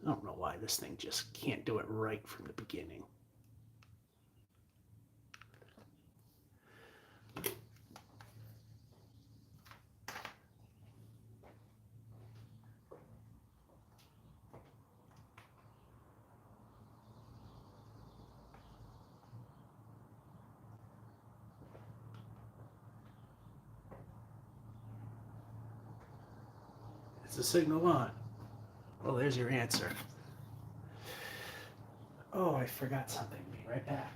I don't know why this thing just can't do it right from the beginning. Is the signal on? Well, there's your answer. Oh, I forgot something. Be right back.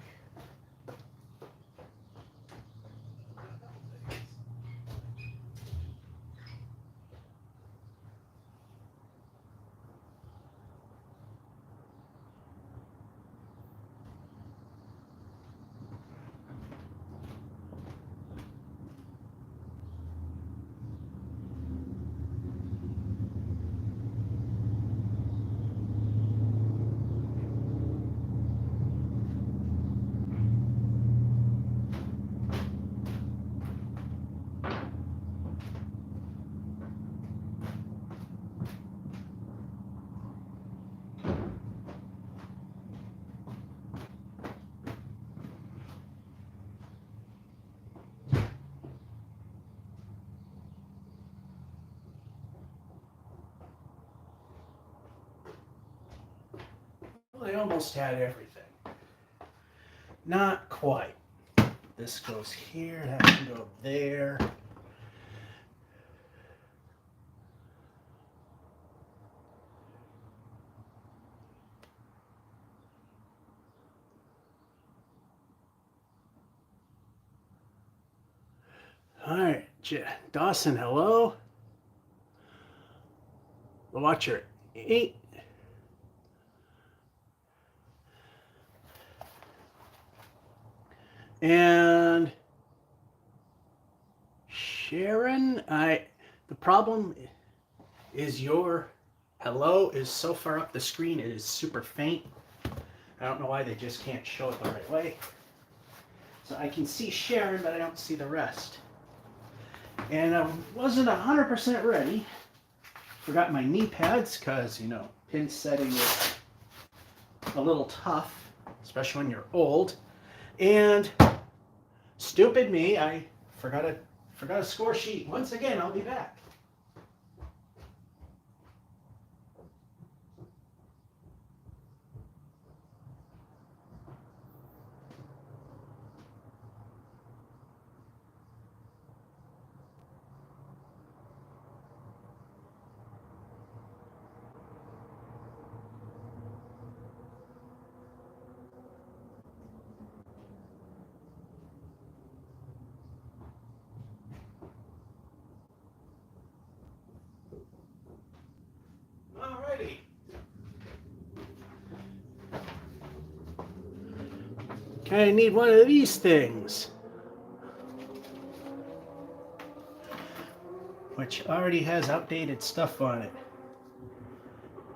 Well, I almost had everything. Not quite. This goes here, that can go there. All right, Dawson, hello. The Watcher 8. And Sharon, the problem is your hello is so far up the screen, it is super faint. I don't know why they just can't show it the right way. So I can see Sharon, but I don't see the rest. And I wasn't 100% ready. Forgot my knee pads because, pin setting is a little tough, especially when you're old. And stupid me, I forgot a score sheet. Once again, I'll be back. Alrighty. Okay, I need one of these things, which already has outdated stuff on it.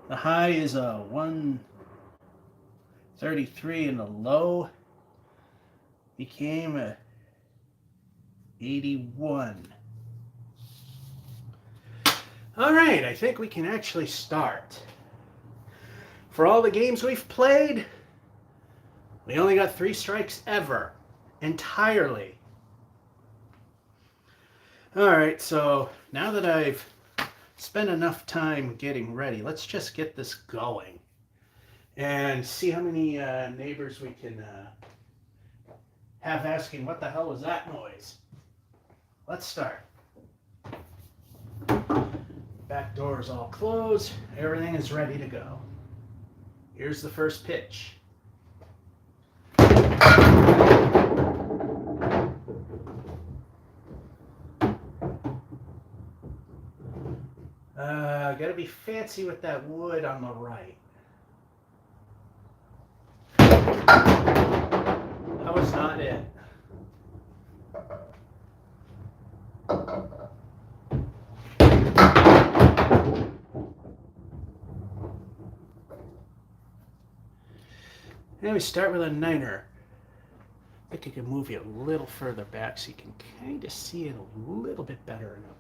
The high is a 133 and the low became a 81. All right, I think we can actually start. For all the games we've played, we only got 3 strikes ever, entirely. All right, so now that I've spent enough time getting ready, let's just get this going and see how many neighbors we can have asking, what the hell was that noise? Let's start. Back door is all closed. Everything is ready to go. Here's the first pitch. Gotta be fancy with that wood on the right. That was not it. And we start with a niner. I think I can move you a little further back so you can kind of see it a little bit better in the back.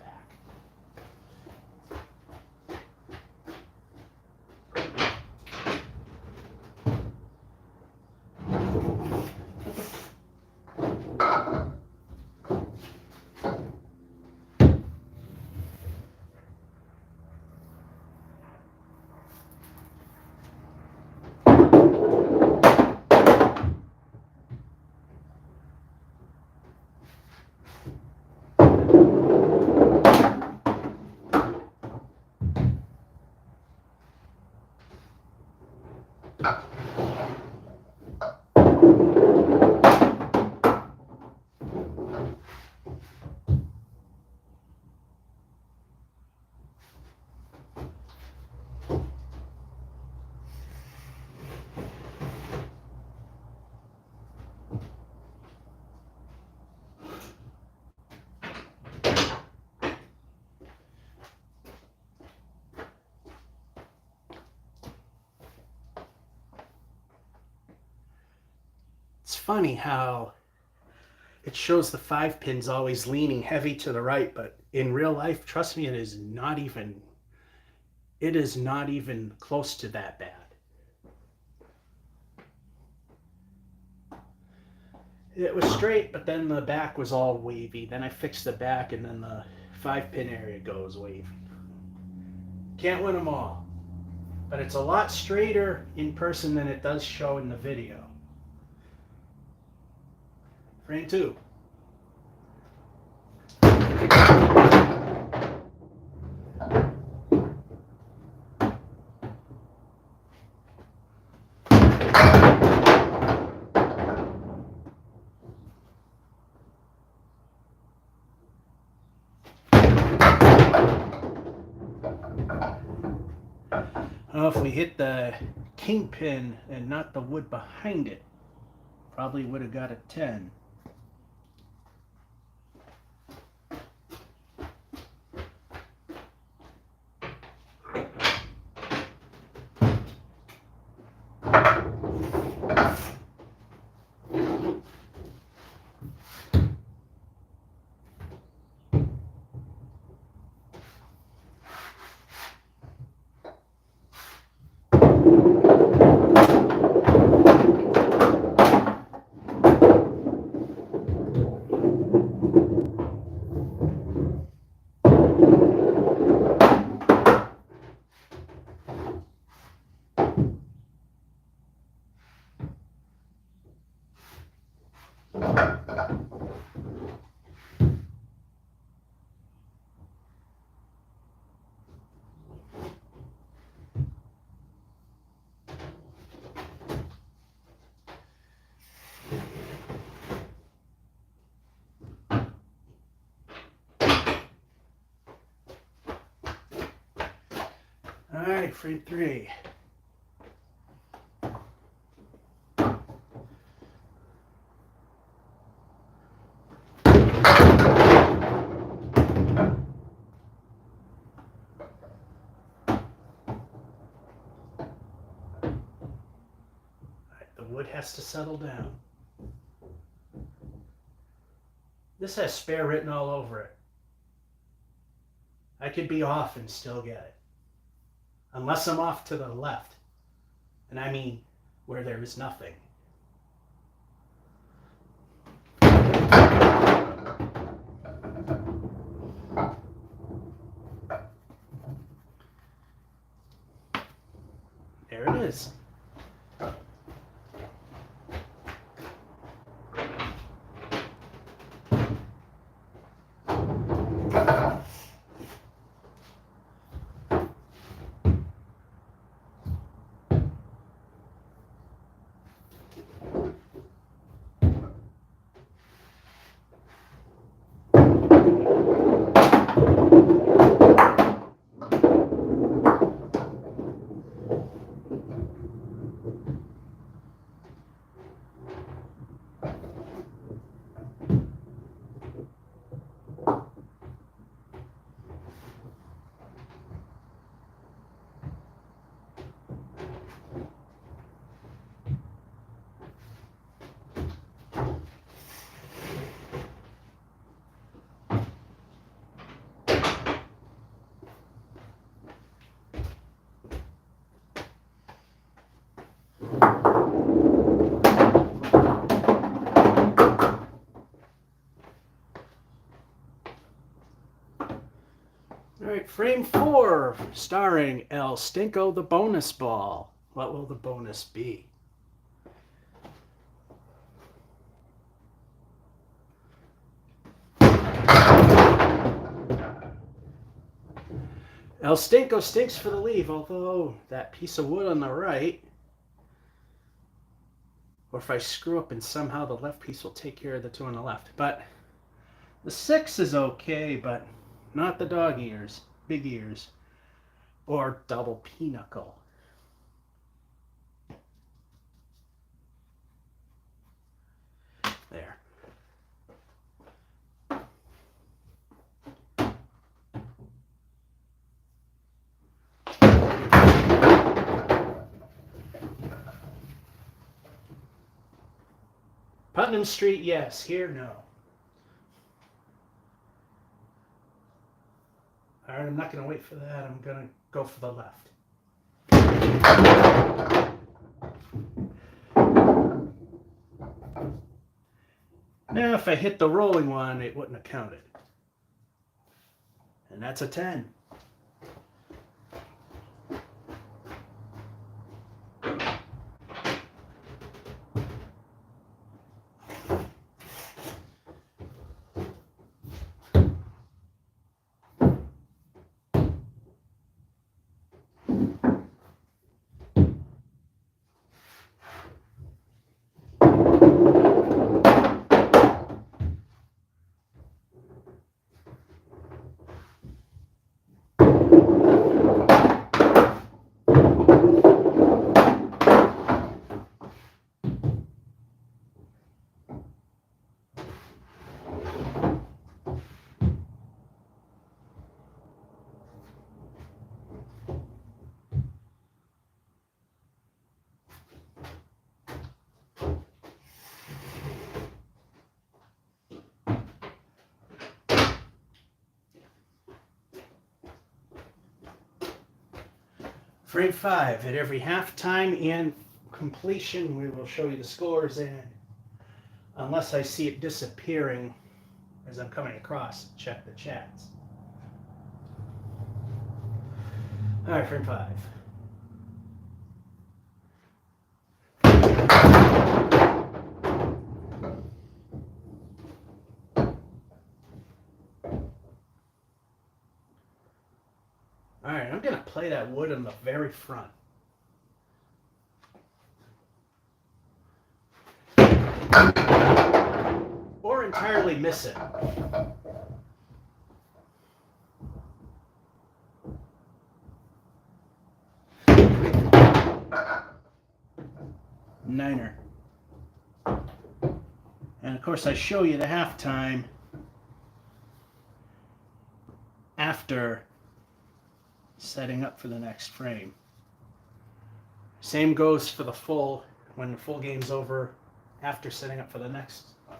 funny how it shows the 5-pin's always leaning heavy to the right, but in real life, trust me, it is not even close to that bad. It was straight, but then the back was all wavy. Then I fixed the back, and then the 5-pin area goes wavy. Can't win them all. But it's a lot straighter in person than it does show in the video. Frame 2. Oh, if we hit the kingpin and not the wood behind it, probably would have got a 10. All right, frame 3. The wood has to settle down. This has spare written all over it. I could be off and still get it. Unless I'm off to the left. And I mean where there is nothing. There it is. All right, frame 4, starring El Stinko the bonus ball. What will the bonus be? El Stinko stinks for the leave, although that piece of wood on the right, or if I screw up and somehow the left piece will take care of the 2 on the left. But the 6 is okay, but not the dog ears, big ears, or double pinochle. There. Putnam Street, yes. Here, no. All right, I'm not going to wait for that. I'm going to go for the left. Now, if I hit the rolling one, it wouldn't have counted. And that's a 10. Frame 5, at every halftime and completion, we will show you the scores, and unless I see it disappearing as I'm coming across, check the chats. All right, frame 5. All right, I'm going to play that wood in the very front. Or entirely miss it. Niner. And of course I show you the halftime after setting up for the next frame. Same goes for the full, when the full game's over, after setting up for the next one.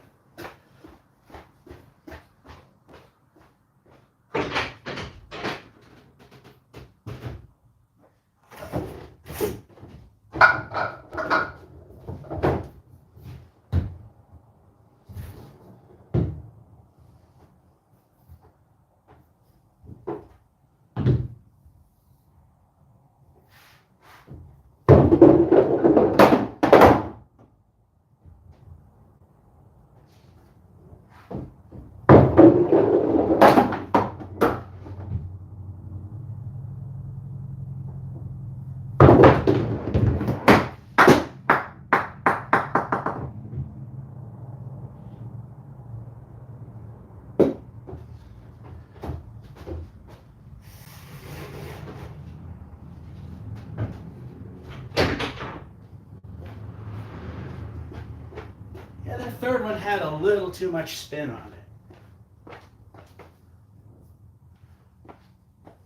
Yeah, that third one had a little too much spin on it.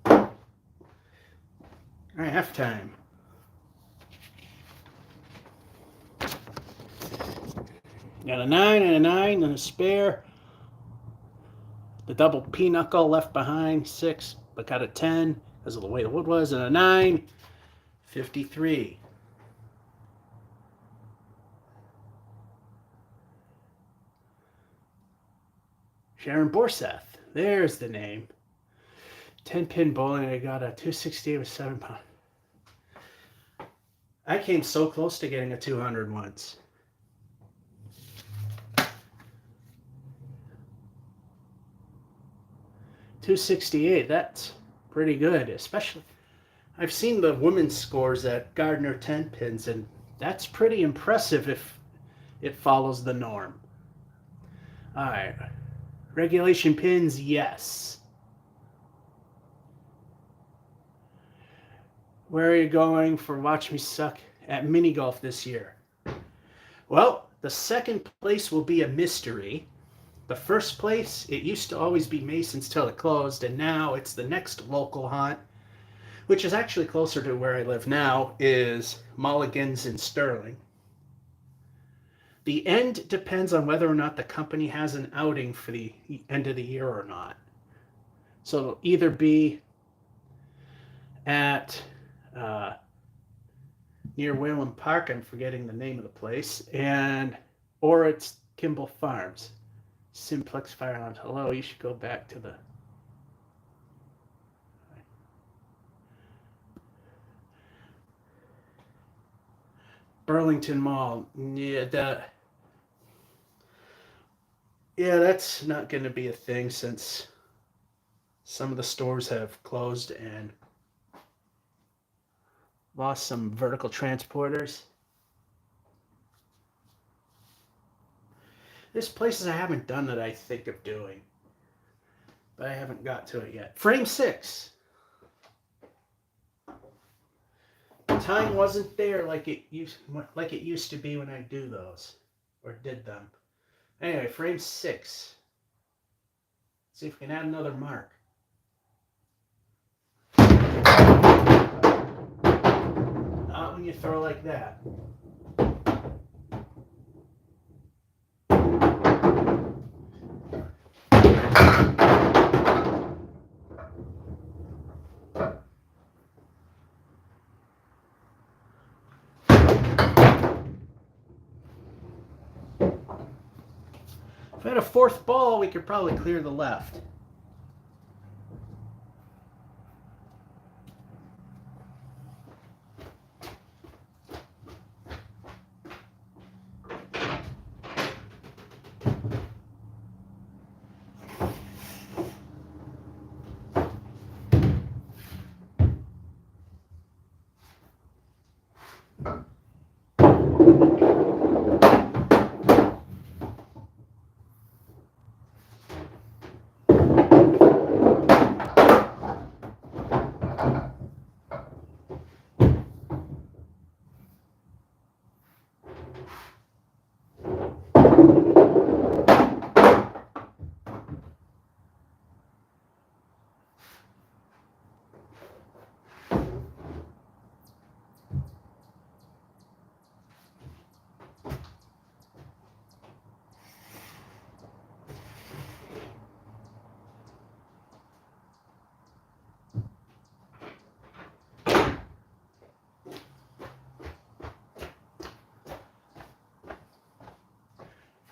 All right, halftime. Got a 9 and a 9 and a spare. The double pinochle left behind, 6, but got a 10 because of the way the wood was, and a 9, 53. Sharon Borseth, there's the name. 10-pin bowling, I got a 268 with 7 pound. I came so close to getting a 200 once. $268, that's pretty good, especially I've seen the women's scores at Gardner 10 pins, and that's pretty impressive if it follows the norm. All right, regulation pins, yes. Where are you going for Watch Me Suck at mini golf this year? Well, the second place will be a mystery. The first place, it used to always be Mason's till it closed, and now it's the next local haunt, which is actually closer to where I live now, is Mulligan's in Sterling. The end depends on whether or not the company has an outing for the end of the year or not. So it'll either be at near Whalen Park, I'm forgetting the name of the place, or it's Kimball Farms. Simplex Fire Lounge. Hello, you should go back to the Burlington Mall. Yeah, that's not going to be a thing since some of the stores have closed and lost some vertical transporters. There's places I haven't done that I think of doing, but I haven't got to it yet. Frame 6. The time wasn't there like it used to be when I do those or did them. Anyway, frame 6. See if we can add another mark. Not when you throw like that. If I had a fourth ball, we could probably clear the left.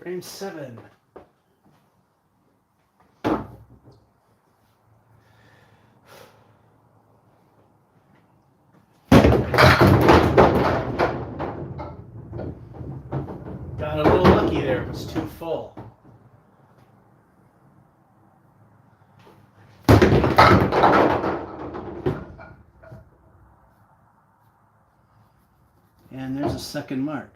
Frame 7. Got a little lucky there, it was too full. And there's a second mark.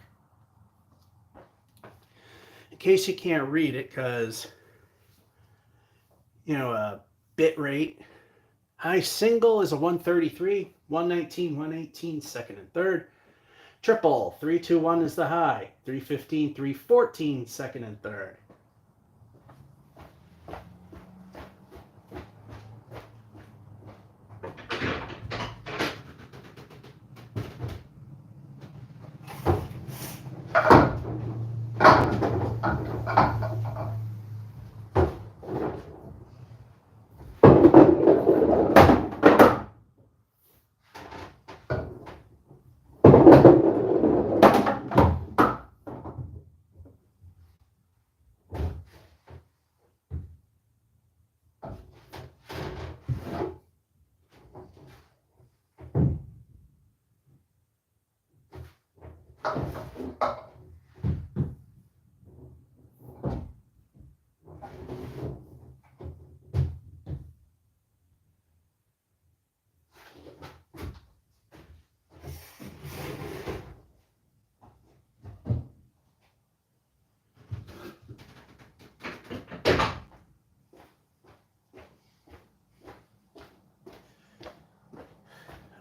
In case you can't read it, because, bit rate. High single is a 133, 119, 118, second and third. Triple, 321 is the high, 315, 314, second and third.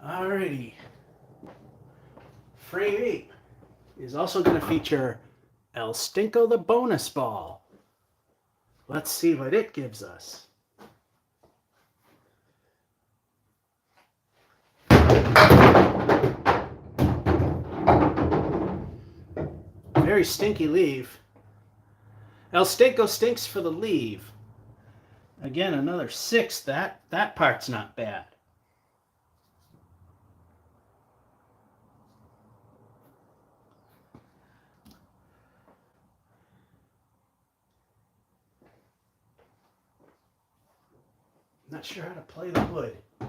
Alrighty. Frame 8 is also going to feature El Stinko the bonus ball. Let's see what it gives us. Very very stinky leave. El Stinko stinks for the leave. Again, another 6. That part's not bad. Not sure how to play the wood. I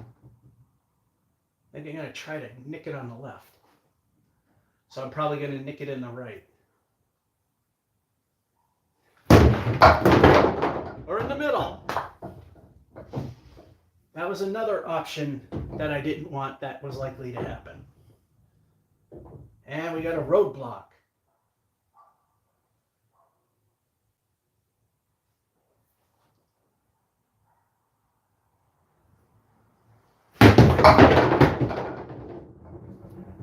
think I'm going to try to nick it on the left. So I'm probably going to nick it in the right. Or in the middle. That was another option that I didn't want that was likely to happen. And we got a roadblock.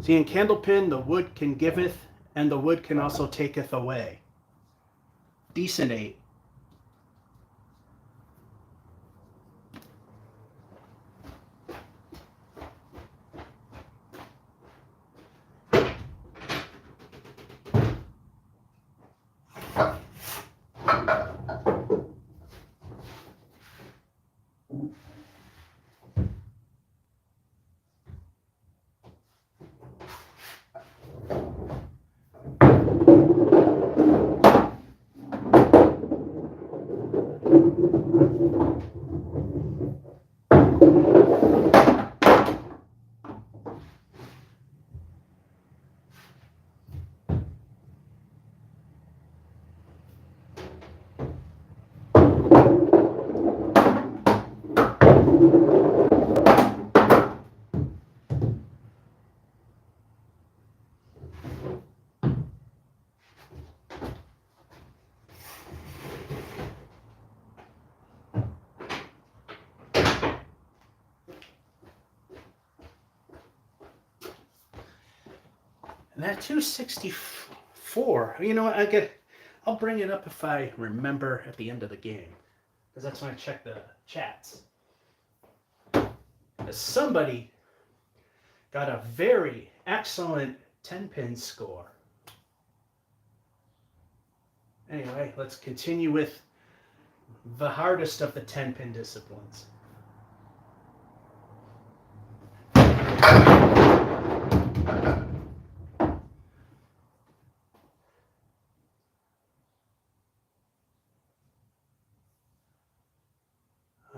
See, in Candlepin, the wood can giveth, and the wood can also taketh away. Decent 8. And that 264, you know what, I'll bring it up if I remember at the end of the game. Because that's when I check the chats. Somebody got a very excellent 10-pin score. Anyway, let's continue with the hardest of the 10-pin disciplines.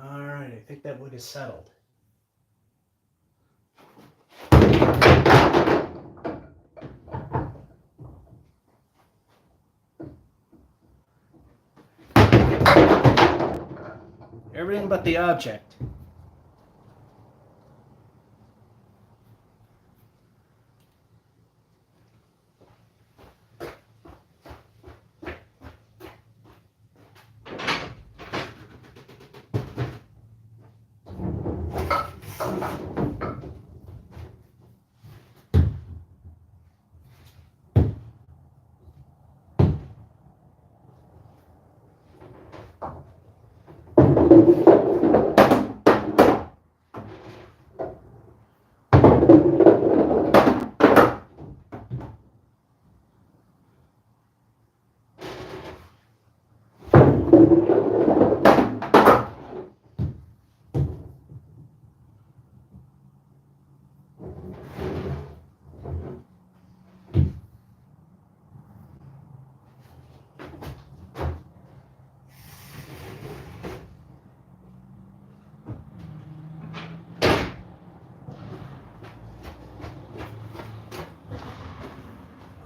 All right, I think that wood is settled. Everything but the object.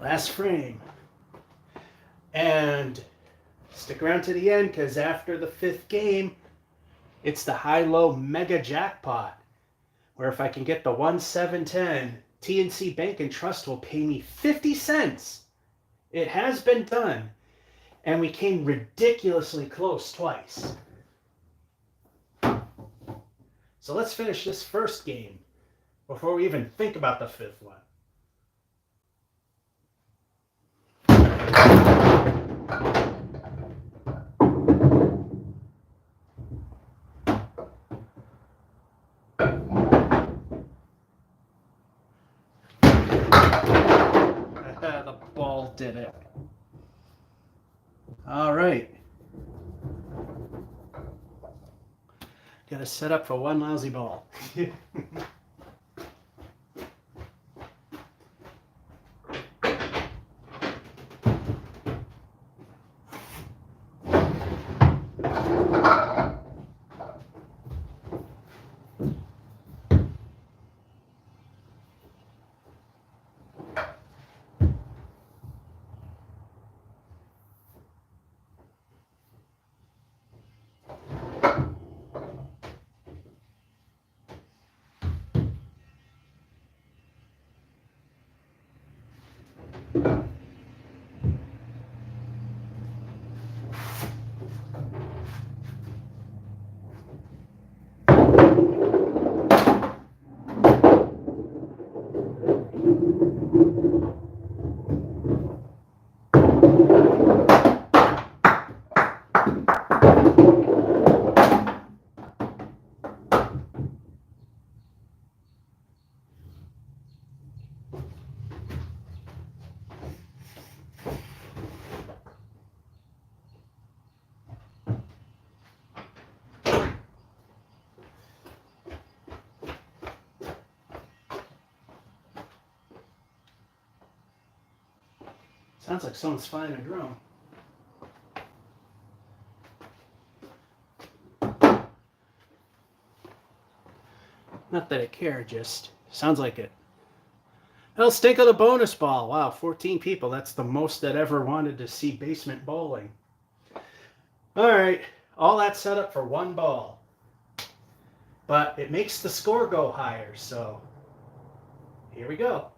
Last frame. And stick around to the end, because after the 5th game, it's the high-low mega jackpot, where if I can get the 1-7-10, TNC Bank and Trust will pay me 50 cents. It has been done, and we came ridiculously close twice. So let's finish this first game before we even think about the 5th one. The ball did it. All right. Got to set up for one lousy ball. Sounds like someone's flying a drone. Not that I care, just sounds like it. Let's think of the bonus ball. Wow, 14 people. That's the most that ever wanted to see basement bowling. All right, all that set up for one ball. But it makes the score go higher, so here we go.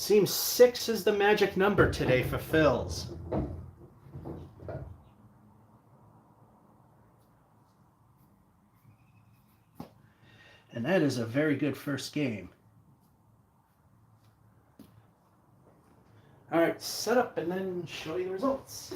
Seems 6 is the magic number today for fills. And that is a very good first game. All right, set up and then show you the results.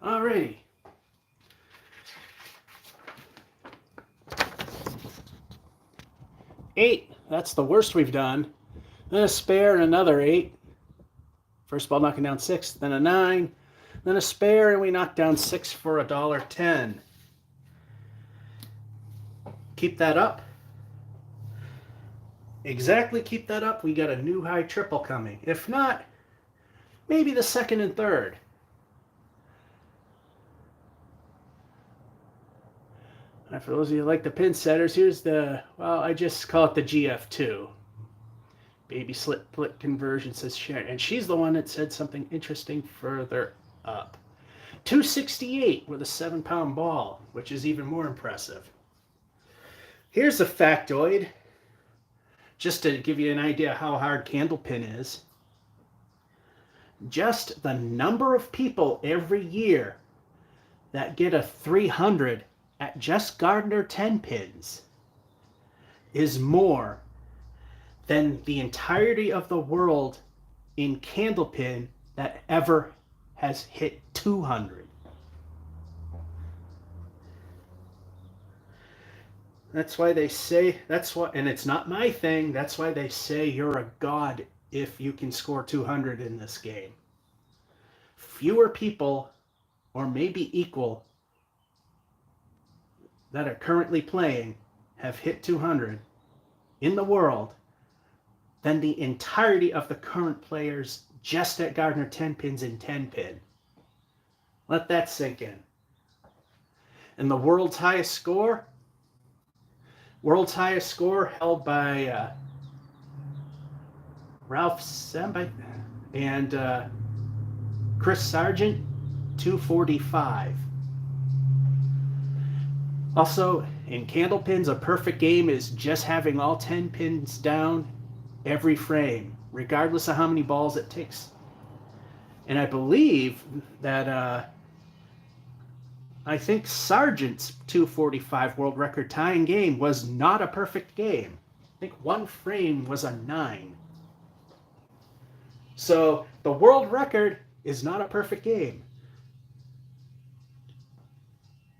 Alrighty. Eight. That's the worst we've done. Then a spare and another 8. First ball knocking down 6. Then a 9. Then a spare and we knock down 6 for $1.10. Keep that up. Exactly keep that up. We got a new high triple coming. If not, maybe the second and third. And for those of you who like the pin setters, here's the, well, I just call it the GF2. Baby split conversion, says Sharon. And she's the one that said something interesting further up. 268 with a 7-pound ball, which is even more impressive. Here's a factoid, just to give you an idea how hard Candlepin is. Just the number of people every year that get a 300 at just Gardner 10 pins is more than the entirety of the world in Candlepin that ever has hit 200. That's why they say, and it's not my thing, that's why they say you're a god if you can score 200 in this game. Fewer people, or maybe equal, that are currently playing have hit 200 in the world than the entirety of the current players just at Gardner 10 pins in 10 pin. Let that sink in. And the world's highest score, World's highest score held by Ralph Semba and Chris Sargent, 245. Also, in Candlepins, a perfect game is just having all 10 pins down every frame, regardless of how many balls it takes. And I believe that I think Sargent's 245 world record tying game was not a perfect game. I think one frame was a 9. So the world record is not a perfect game.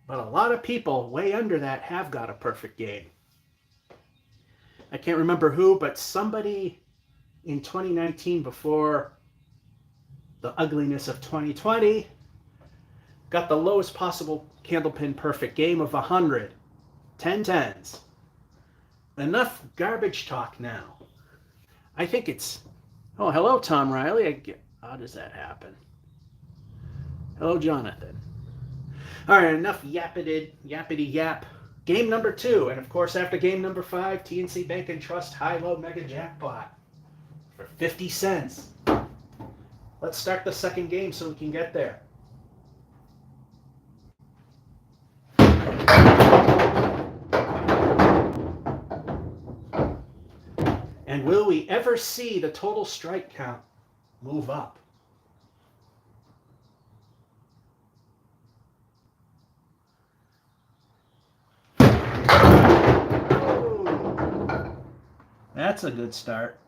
But a lot of people way under that have got a perfect game. I can't remember who, but somebody in 2019, before the ugliness of 2020, got the lowest possible Candlepin perfect game of 100. 10 tens. Enough garbage talk now. I think it's... Oh, hello, Tom Riley. How does that happen? Hello, Jonathan. All right, enough yappity yap. Game number 2, and of course after game number 5, TNC Bank and Trust high-low mega jackpot for 50 cents. Let's start the second game so we can get there. And will we ever see the total strike count move up? That's a good start.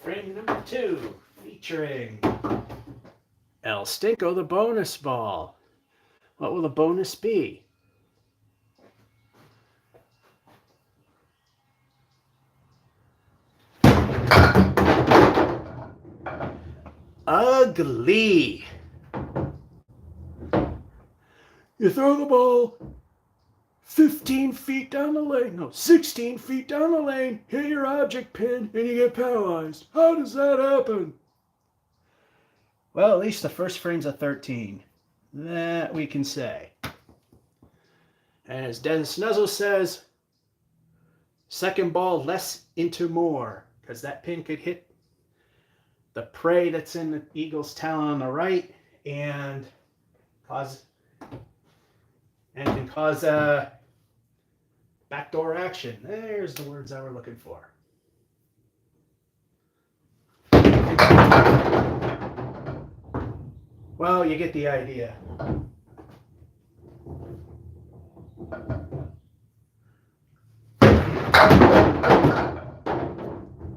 Frame number 2, featuring El Stinko, the bonus ball. What will the bonus be? Ugly. You throw the ball 15 feet down the lane, no, 16 feet down the lane, hit your object pin, and you get penalized. How does that happen? Well, at least the first frame's a 13. That we can say. And as Dennis Nuzzle says, second ball less into more, because that pin could hit the prey that's in the eagle's talon on the right and can cause backdoor action. There's the words I were looking for. Well, you get the idea.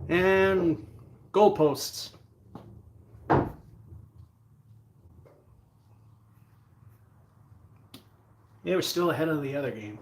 And goalposts. Yeah, we're still ahead of the other game.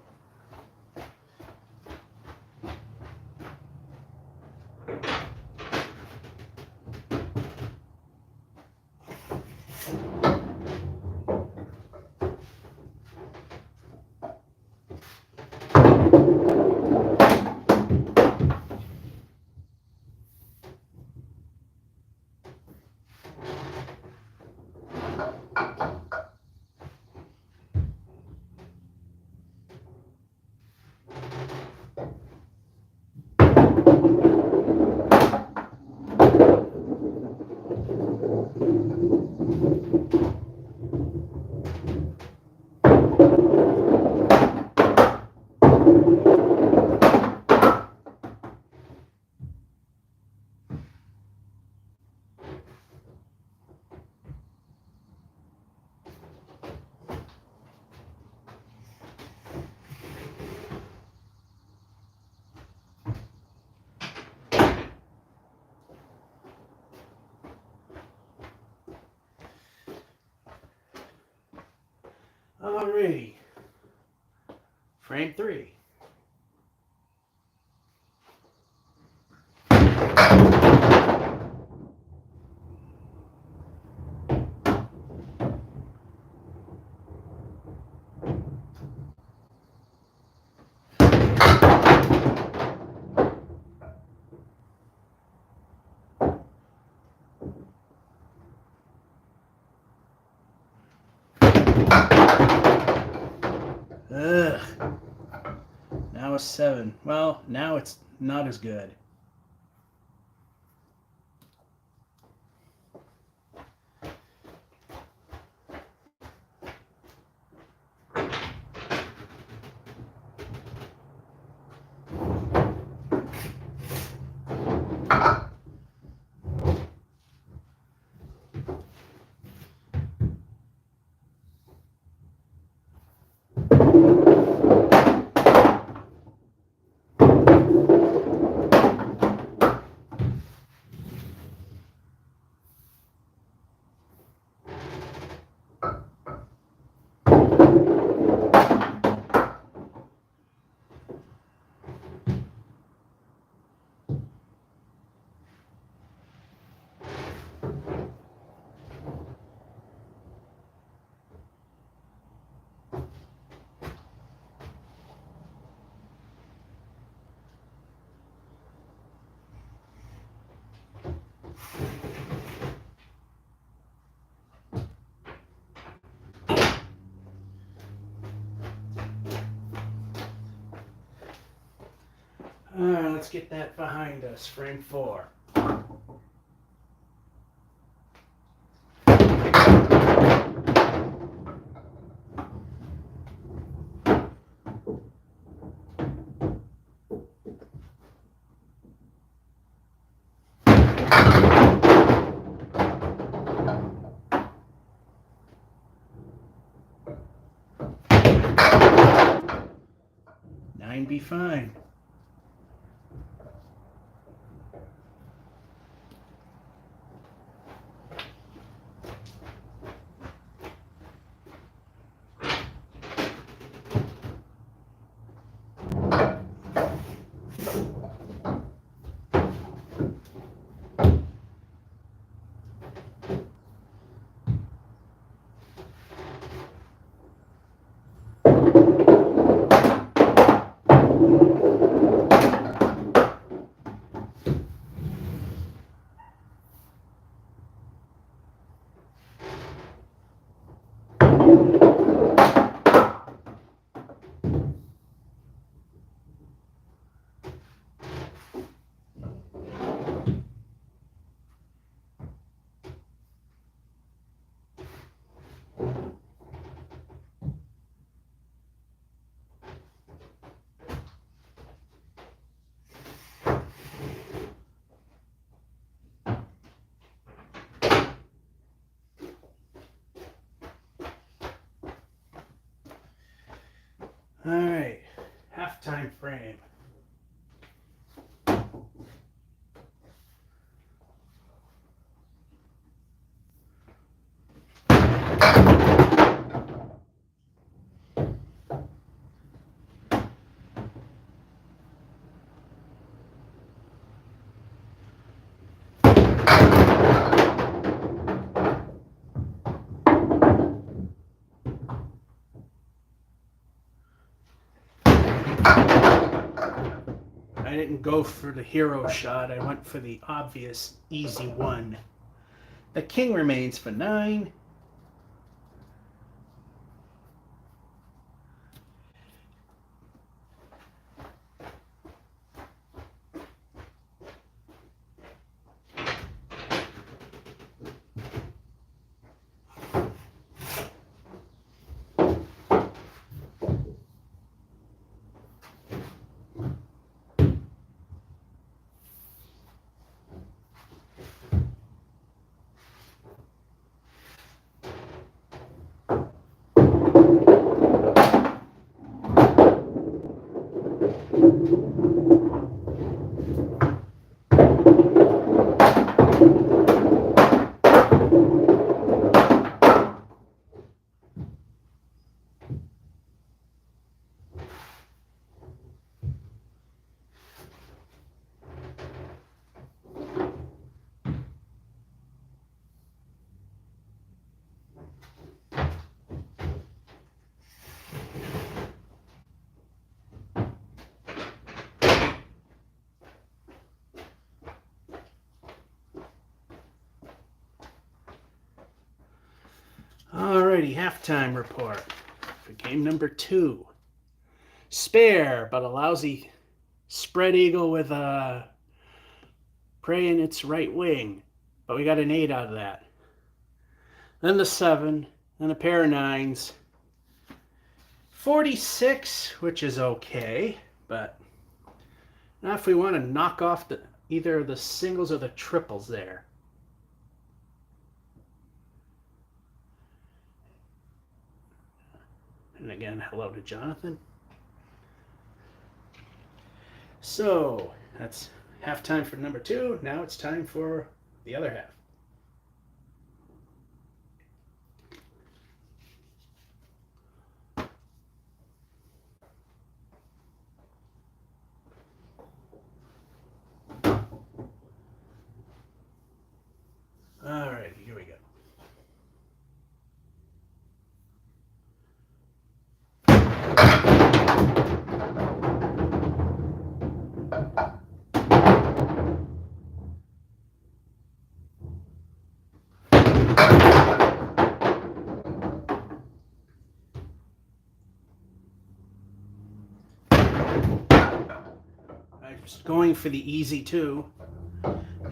Alrighty. Frame 3. Ugh. Now a 7. Well, now it's not as good. Alright, let's get that behind us. Frame 4. Nine be fine. Alright, halftime frame. I didn't go for the hero shot. I went for the obvious, easy one. The king remains for 9. Alrighty, halftime report for game number 2. Spare, but a lousy spread eagle with a prey in its right wing. But we got an 8 out of that. Then the 7, then a pair of 9s. 46, which is okay, but now if we want to knock off either the singles or the triples there. And again, hello to Jonathan. So that's halftime for number 2. Now it's time for the other half. Alright, here we go. I'm just going for the easy 2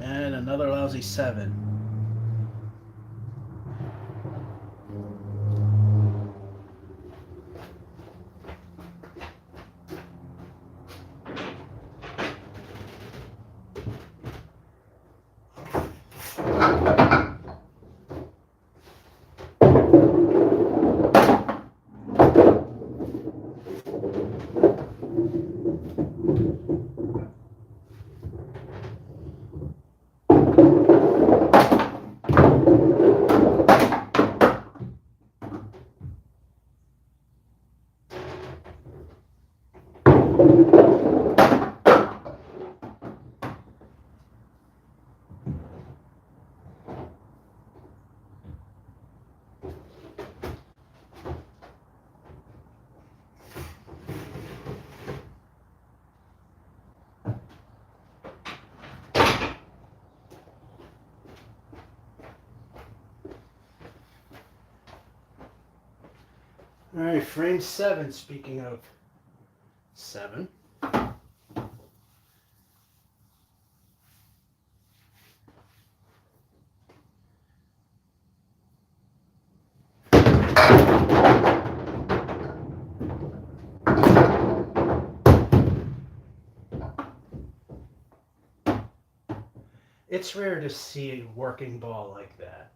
and another lousy 7. All right, frame 7, speaking of 7. It's rare to see a working ball like that.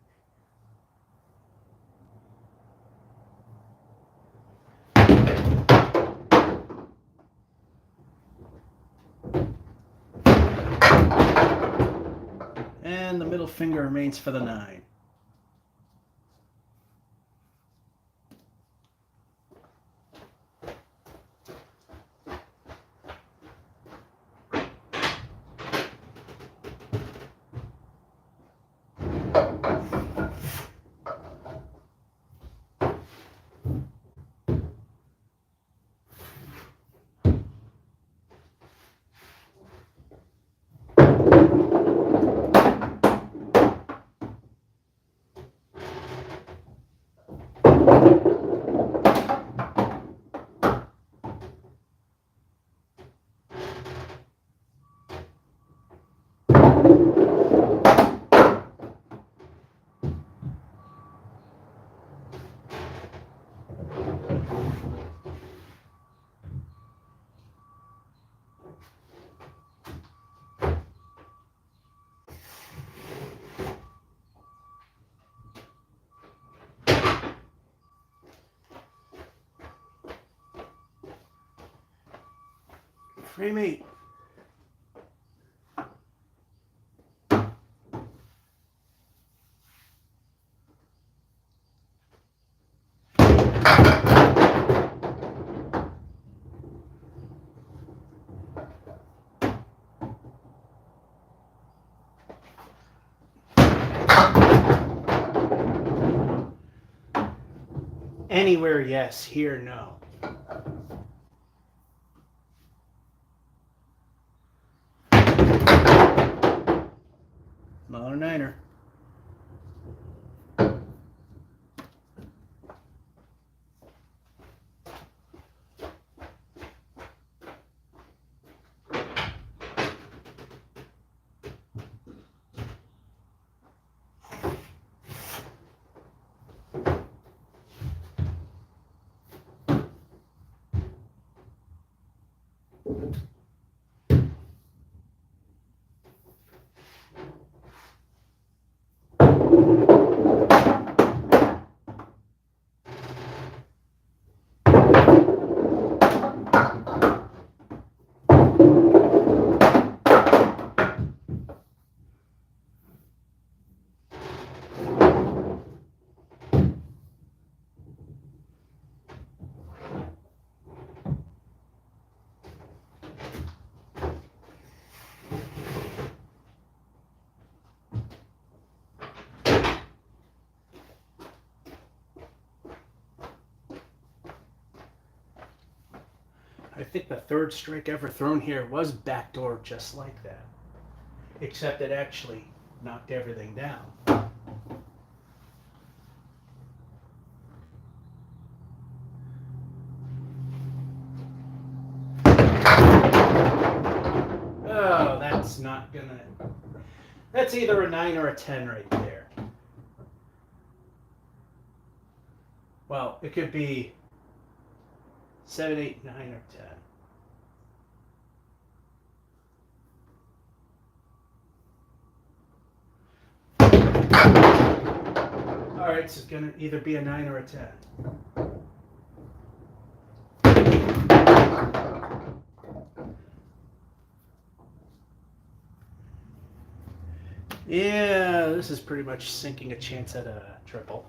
And the middle finger remains for the 9. Frame 8. Anywhere, yes. Here, no. Another 9er. I think the third strike ever thrown here was backdoor just like that. Except it actually knocked everything down. Oh, that's not gonna... That's either a 9 or a 10 right there. Well, it could be 7, 8, 9, or 10. Alright, so it's gonna either be a 9 or a 10. Yeah, this is pretty much sinking a chance at a triple.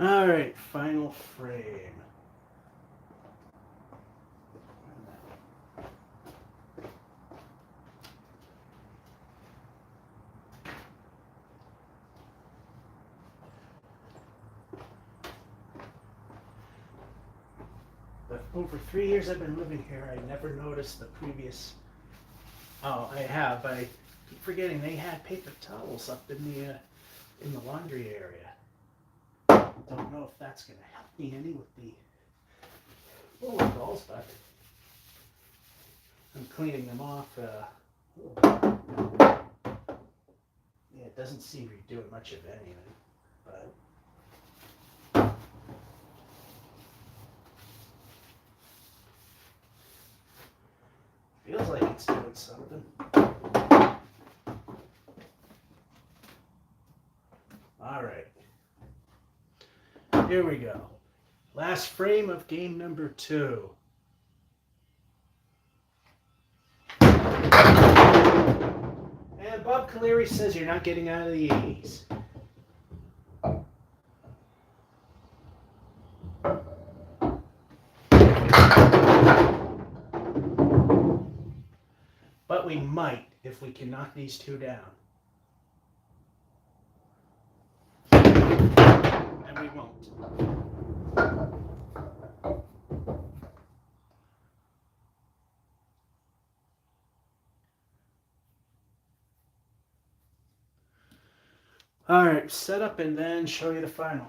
All right, final frame. But over 3 years I've been living here, I never noticed the previous. Oh, I have, but I keep forgetting they had paper towels up in the laundry area. Don't know if that's going to help me any with the bowling balls, but I'm cleaning them off. Yeah, it doesn't seem to be doing much of anything, but feels like it's doing something. All right. Here we go. Last frame of game number 2. And Bob Caleri says you're not getting out of the 80s. But we might if we can knock these two down. And we won't. All right, set up and then show you the final.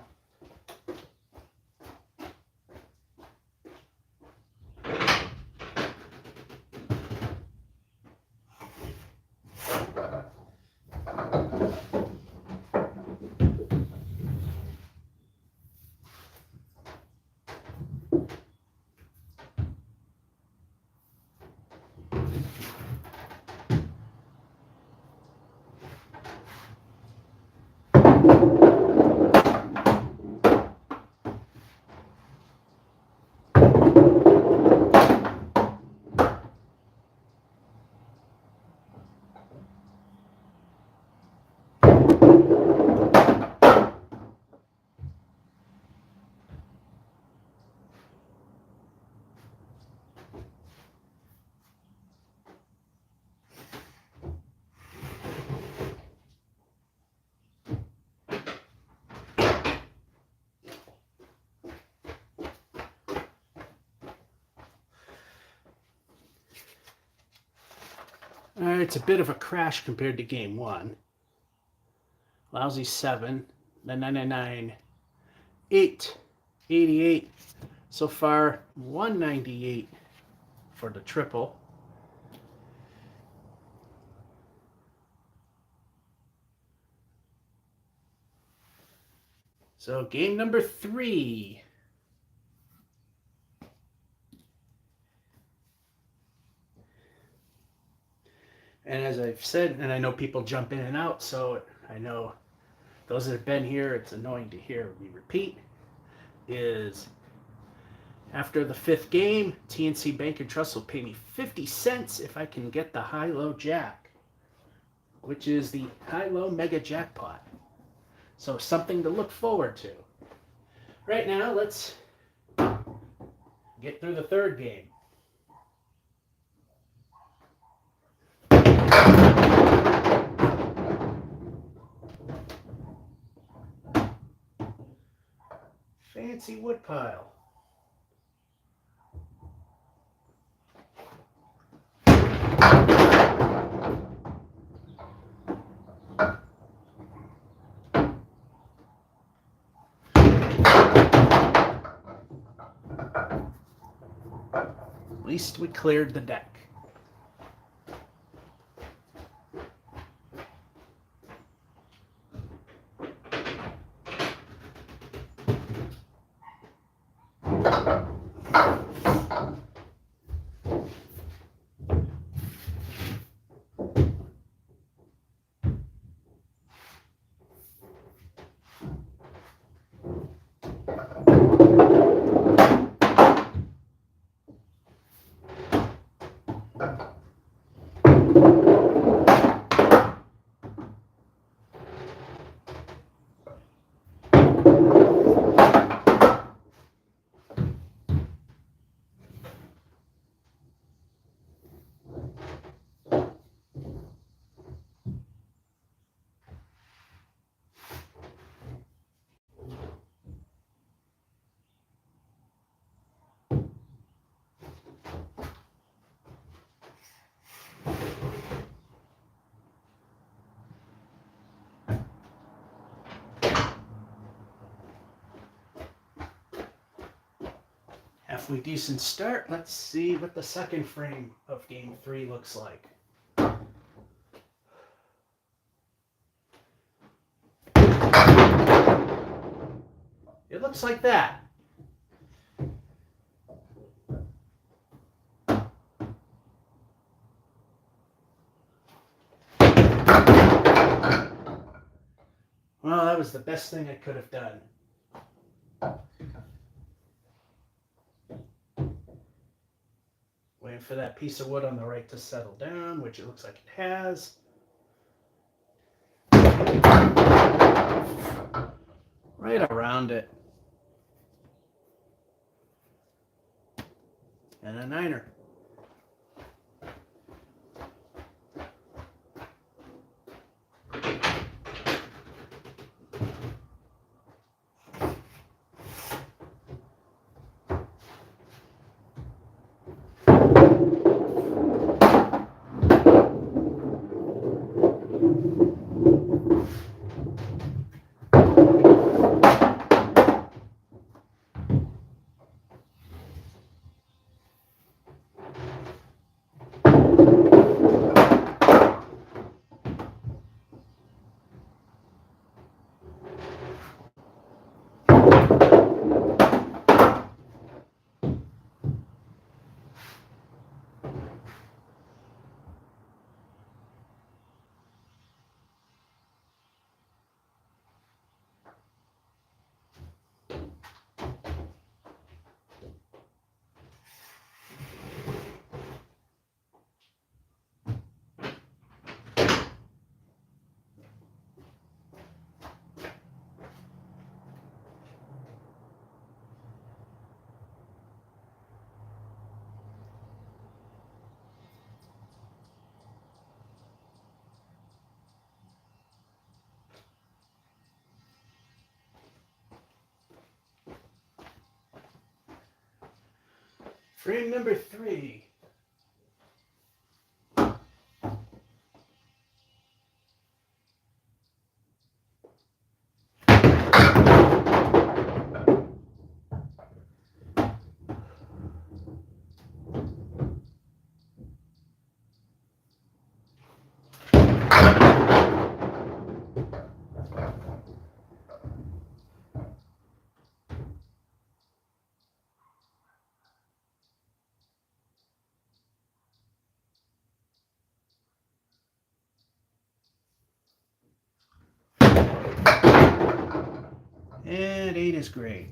It's a bit of a crash compared to game one. Lousy 7, then 999, 8, 88. So far, 198 for the triple. So game number 3. And as I've said, and I know people jump in and out, so I know those that have been here, it's annoying to hear me repeat, is after the 5th game, TNC Bank and Trust will pay me 50 cents if I can get the high-low jack, which is the high-low mega jackpot. So something to look forward to. Right now, let's get through the 3rd game. Fancy woodpile. At least we cleared the deck. Halfway decent start. Let's see what the second frame of game 3 looks like. It looks like that. Well, that was the best thing I could have done. Waiting for that piece of wood on the right to settle down, which it looks like it has. Right around it. And a 9er. Frame number 3. at 8 is great.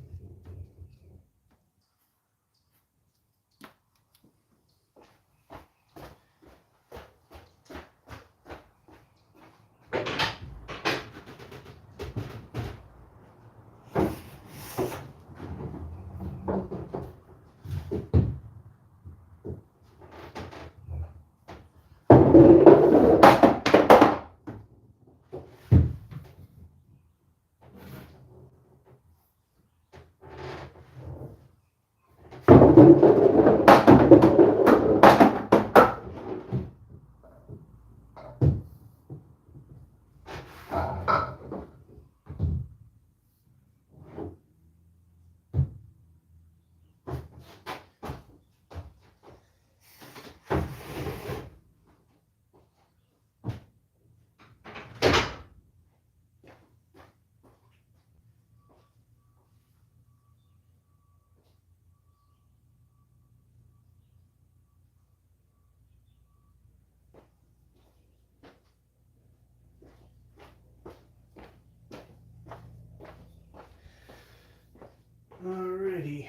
Alrighty.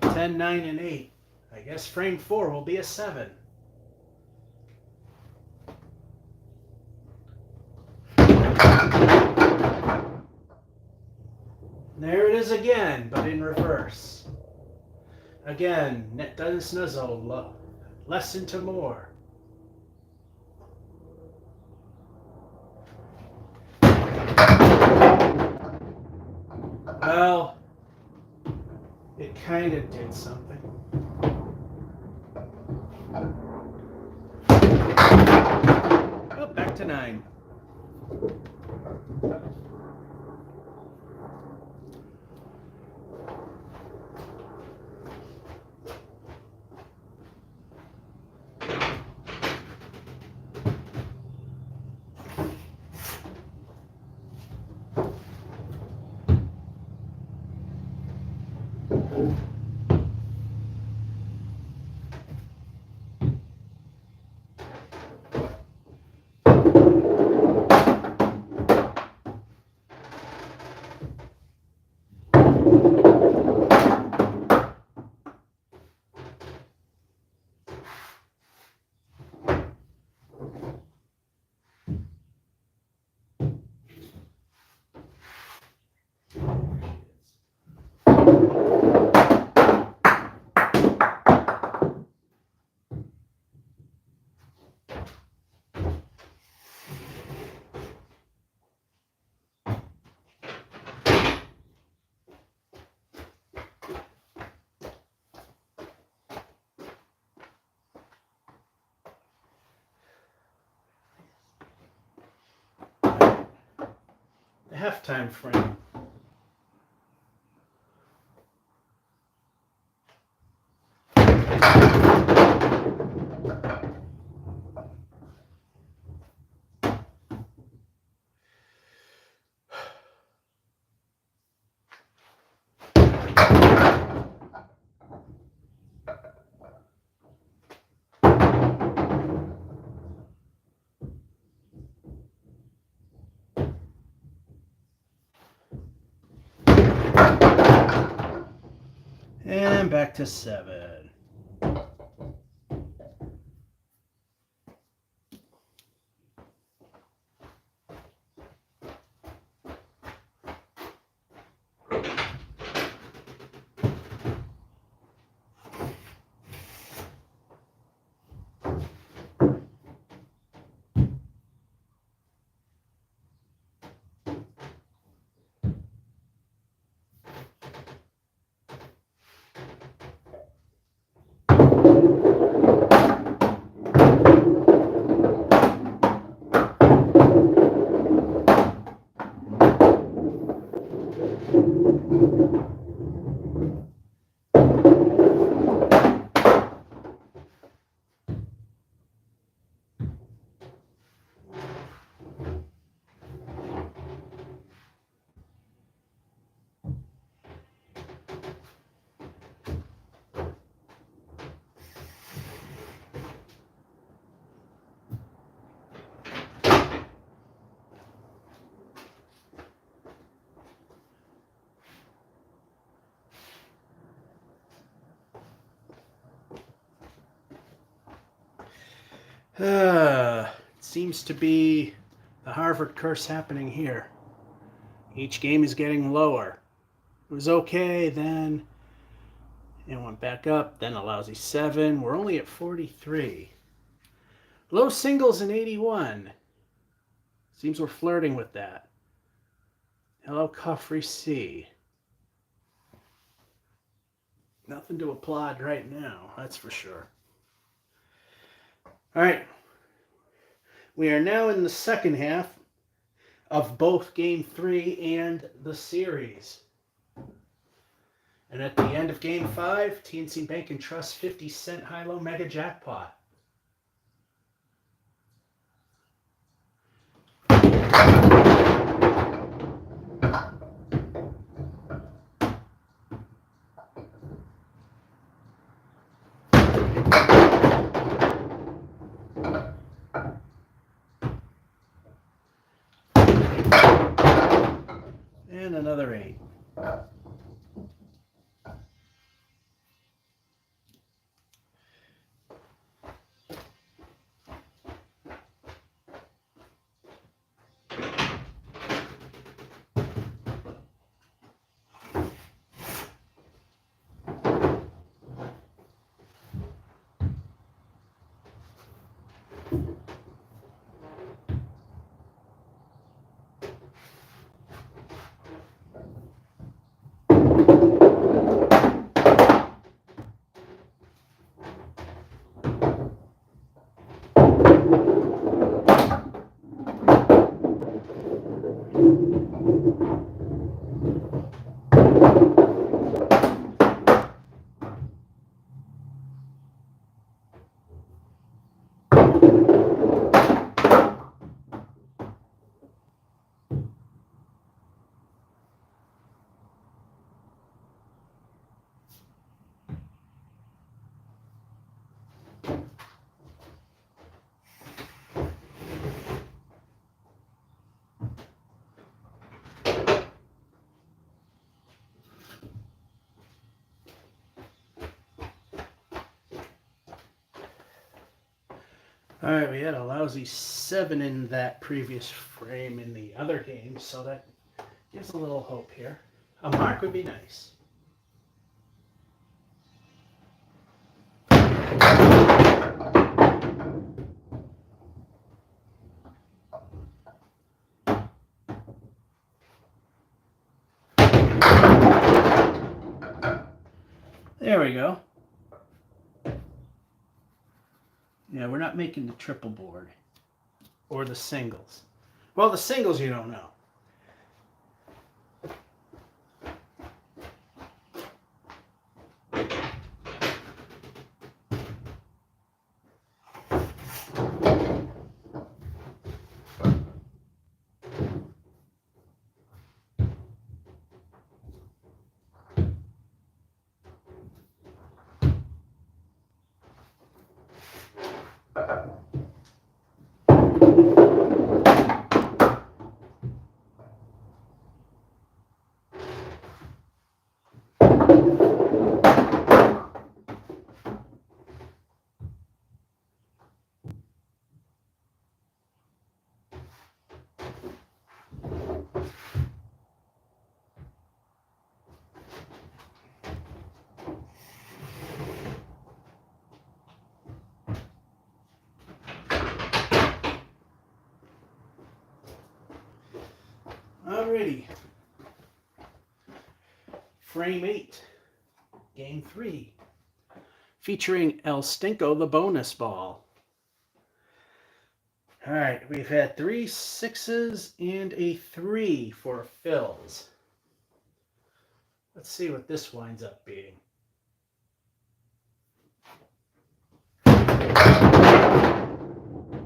10, 9, and 8. I guess frame 4 will be a 7. There it is again, but in reverse. Again, net done snuzzle, less into more. Well, it kind of did something. Oh, back to 9. The halftime frame. And back to 7. Seems to be the Harvard curse happening here. Each game is getting lower. It was okay, then it went back up, then a lousy 7. We're only at 43. Low singles in 81. Seems we're flirting with that. Hello, Cuffrey C. Nothing to applaud right now, that's for sure. All right. We are now in the second half of both Game 3 and the series. And at the end of Game 5, TNC Bank and Trust 50-cent high-low mega jackpot. And another 8. All right, we had a lousy 7 in that previous frame in the other game, so that gives a little hope here. A mark would be nice. There we go. Yeah, we're not making the triple board or the singles. Well, the singles you don't know. Alrighty. Frame 8, Game 3, featuring El Stinko, the bonus ball. Alright, we've had 3 6s and a 3 for fills. Let's see what this winds up being.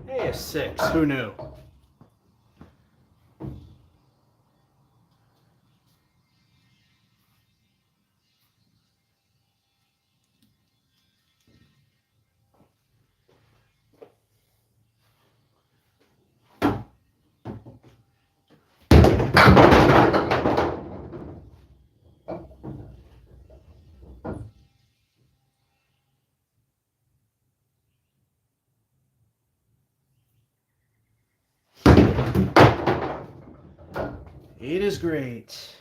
Hey, a 6, who knew? It is great.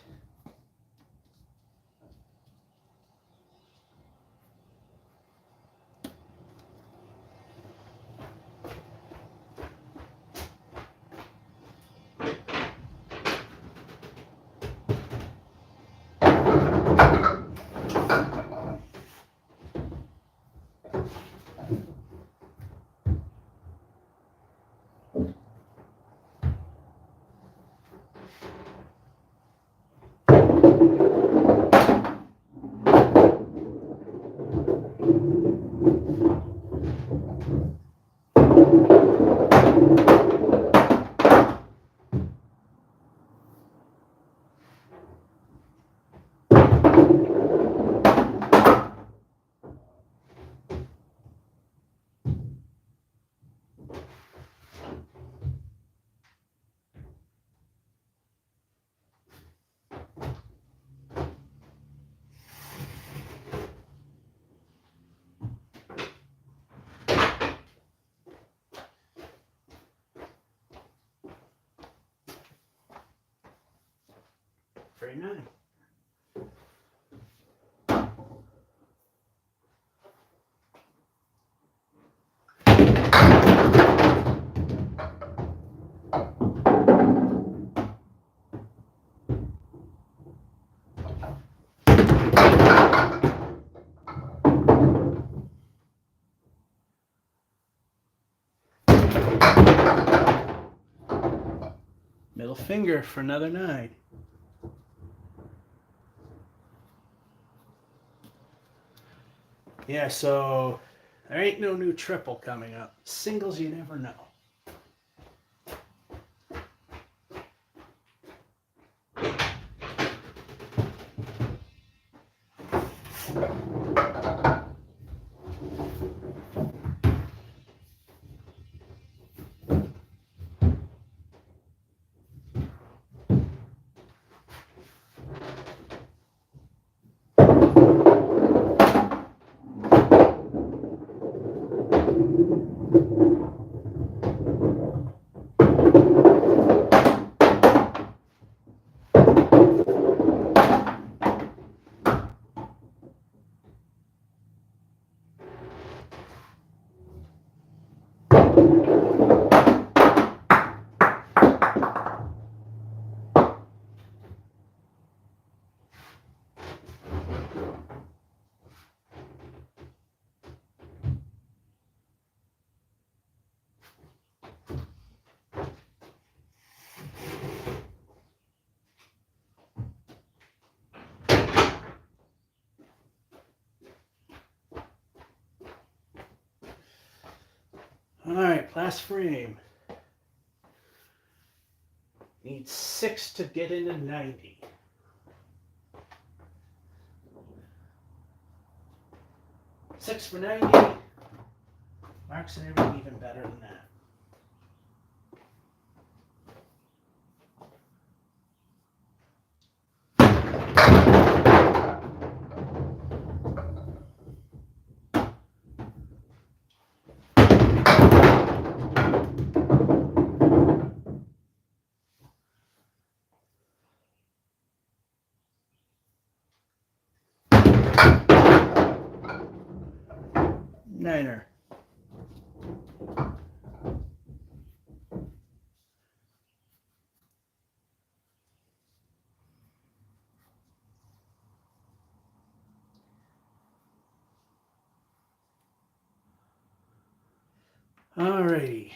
Very nice. Middle finger for another 9. Yeah, so there ain't no new triple coming up. Singles, you never know. All right, last frame. Need 6 to get into 90. Six for 90. Marks and everything even better than that. Niner. Alrighty.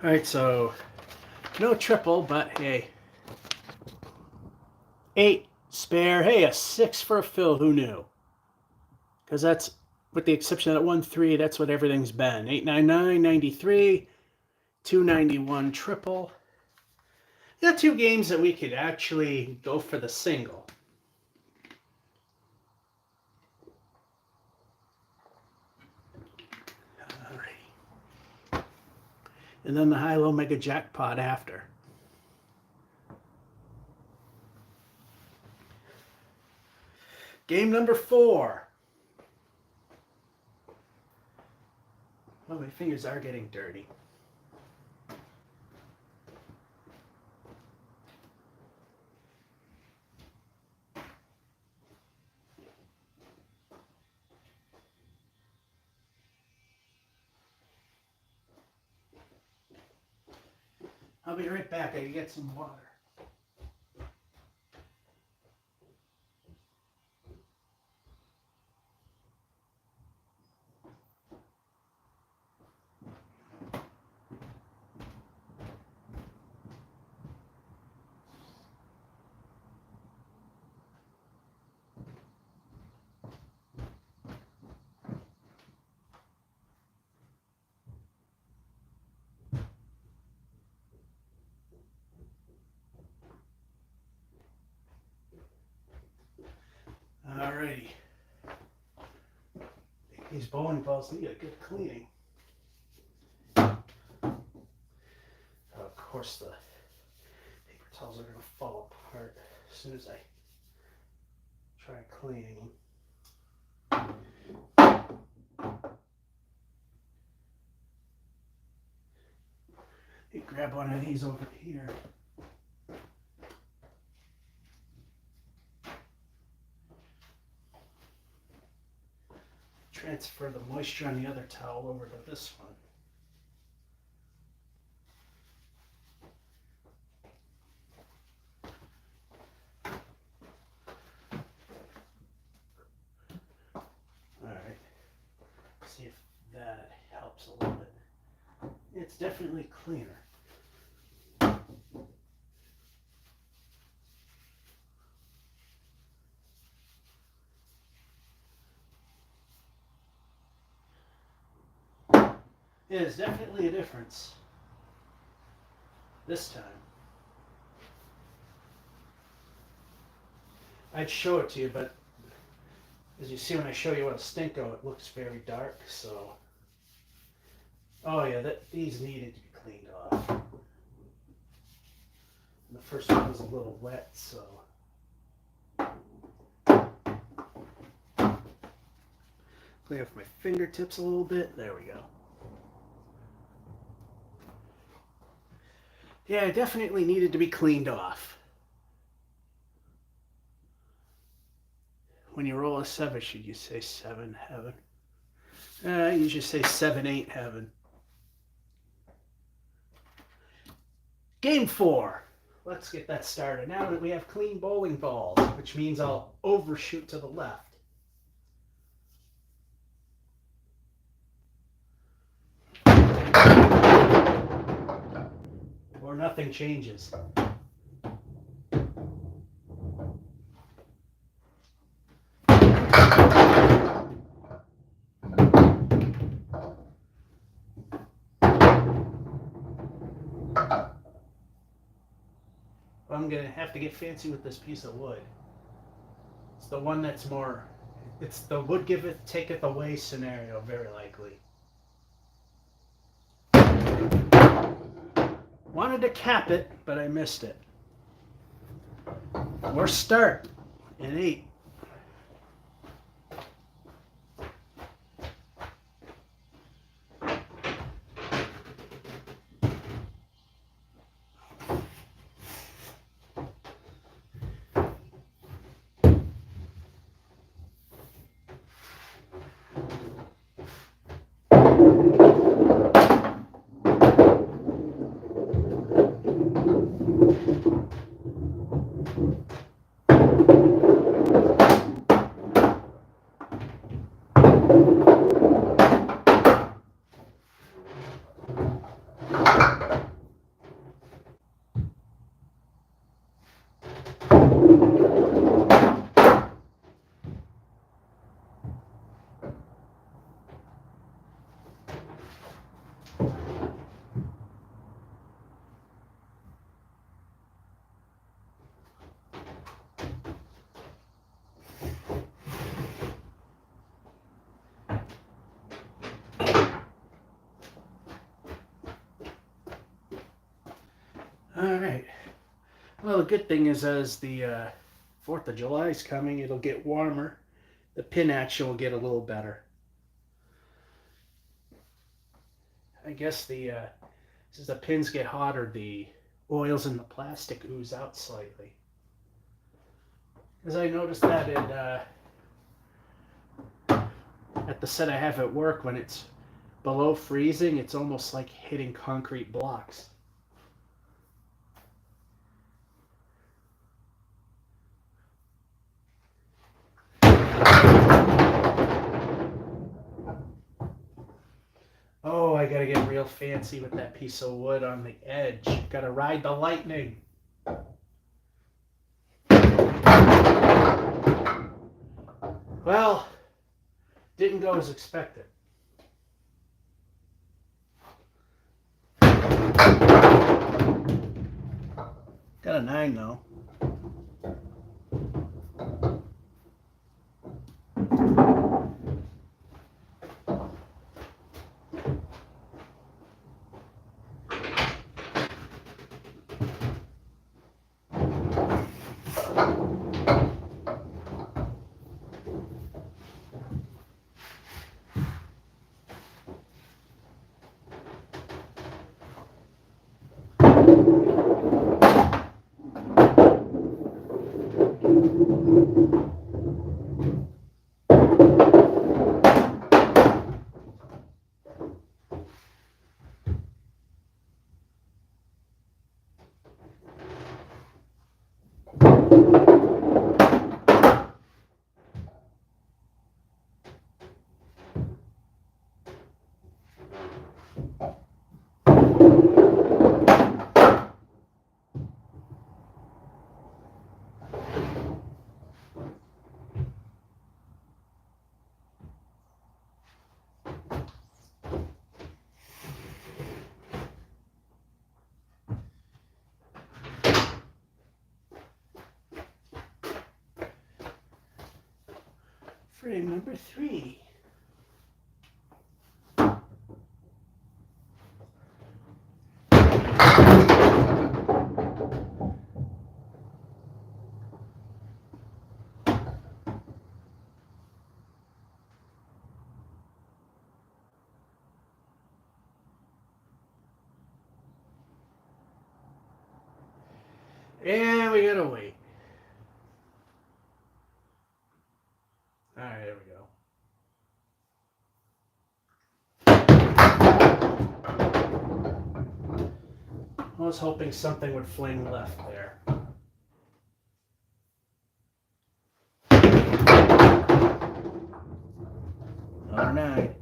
All right, so no triple, but hey, 8 spare. Hey, a 6 for a fill. Who knew? Because that's, with the exception of that 1-3, that's what everything's been. 899, 93, 291 triple. Got 2 games that we could actually go for the single. Alrighty. And then the high-low mega jackpot after. Game number 4. Oh, my fingers are getting dirty. I'll be right back. I can get some water. Alrighty. These bowling balls need a good cleaning. Of course, the paper towels are going to fall apart as soon as I try cleaning them. You grab one of these over here. Transfer the moisture on the other towel over to this one. Alright, see if that helps a little bit. It's definitely cleaner. It is definitely a difference this time. I'd show it to you, but as you see when I show you on a Stinko, it looks very dark, so. Oh yeah, these needed to be cleaned off. And the first one was a little wet, so. Clean off my fingertips a little bit. There we go. Yeah, it definitely needed to be cleaned off. When you roll a 7, should you say 7 heaven? You should say 7-8 heaven. Game 4. Let's get that started. Now that we have clean bowling balls, which means I'll overshoot to the left. Or nothing changes. I'm going to have to get fancy with this piece of wood. It's the one that's more, it's the wood giveth, taketh away scenario, very likely. Wanted to cap it, but I missed it. Worst start in 8. All right. Well, the good thing is as the 4th of July is coming, it'll get warmer. The pin action will get a little better. I guess as the pins get hotter, the oils in the plastic ooze out slightly. Because I noticed that at the set I have at work, when it's below freezing, it's almost like hitting concrete blocks. Oh, I gotta get real fancy with that piece of wood on the edge. Gotta ride the lightning. Well, didn't go as expected. Got a 9 though. Frame number 3. And we gotta wait. Alright, there we go. I was hoping something would fling left there. Another 9.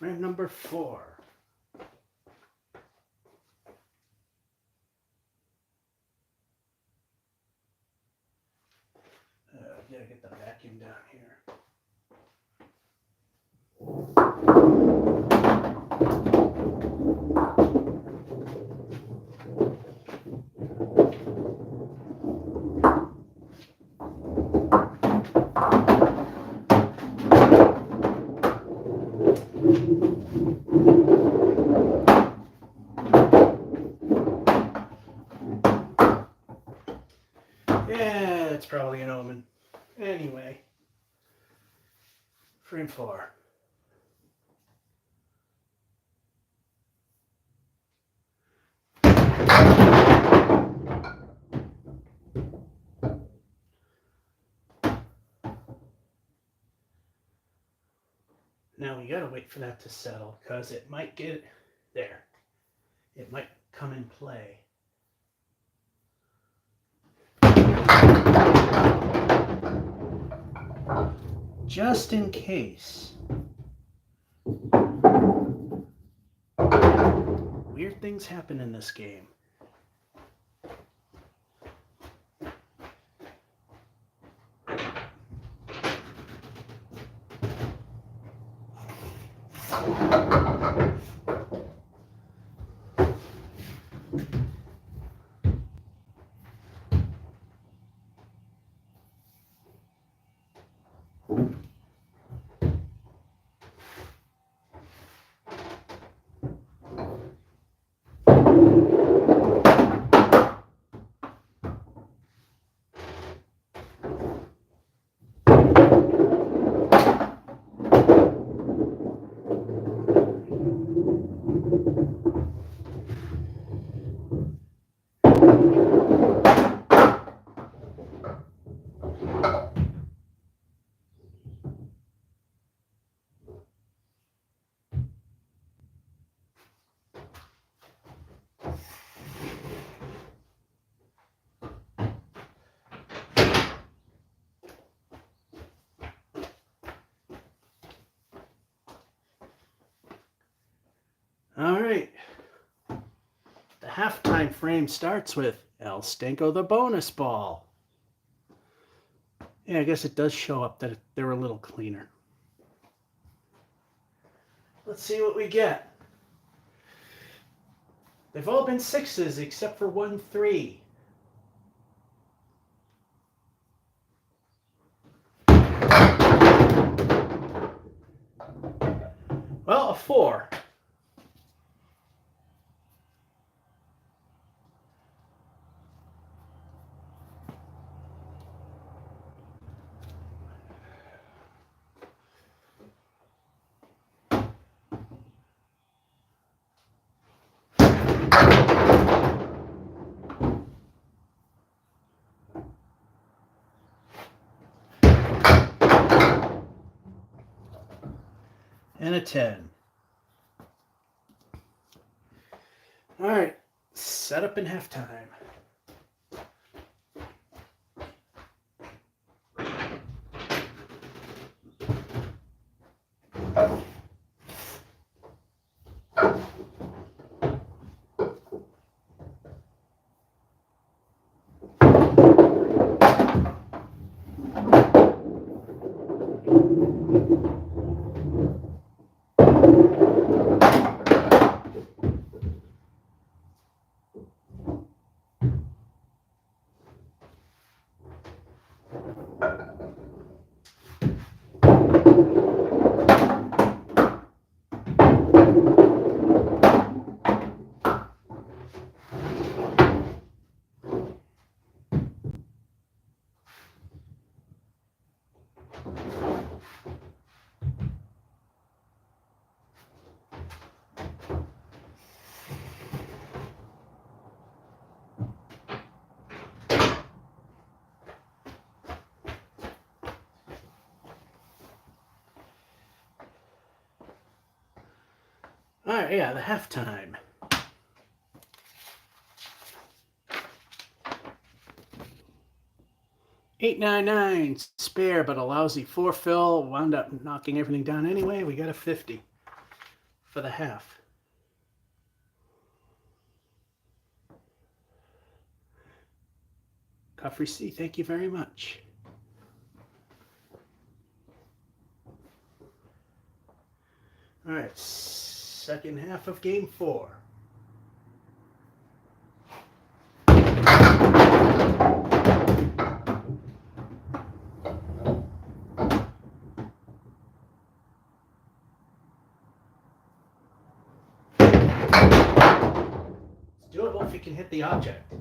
Frame number 4. Gotta get the vacuum down here. probably an omen. Anyway, frame 4. Now we gotta wait for that to settle because it might get there. It might come in play. Just in case. Weird things happen in this game. All right. The halftime frame starts with El Stinko the bonus ball. Yeah, I guess it does show up that they're a little cleaner. Let's see what we get. They've all been 6s except for 1 3. Well, a 4. And a 10. All right, set up in halftime. All right, yeah, the halftime. $8.99 spare, but a lousy 4 fill. Wound up knocking everything down anyway. We got a 50 for the half. Coffrey C, thank you very much. All right, second half of game 4. It's doable if you can hit the object.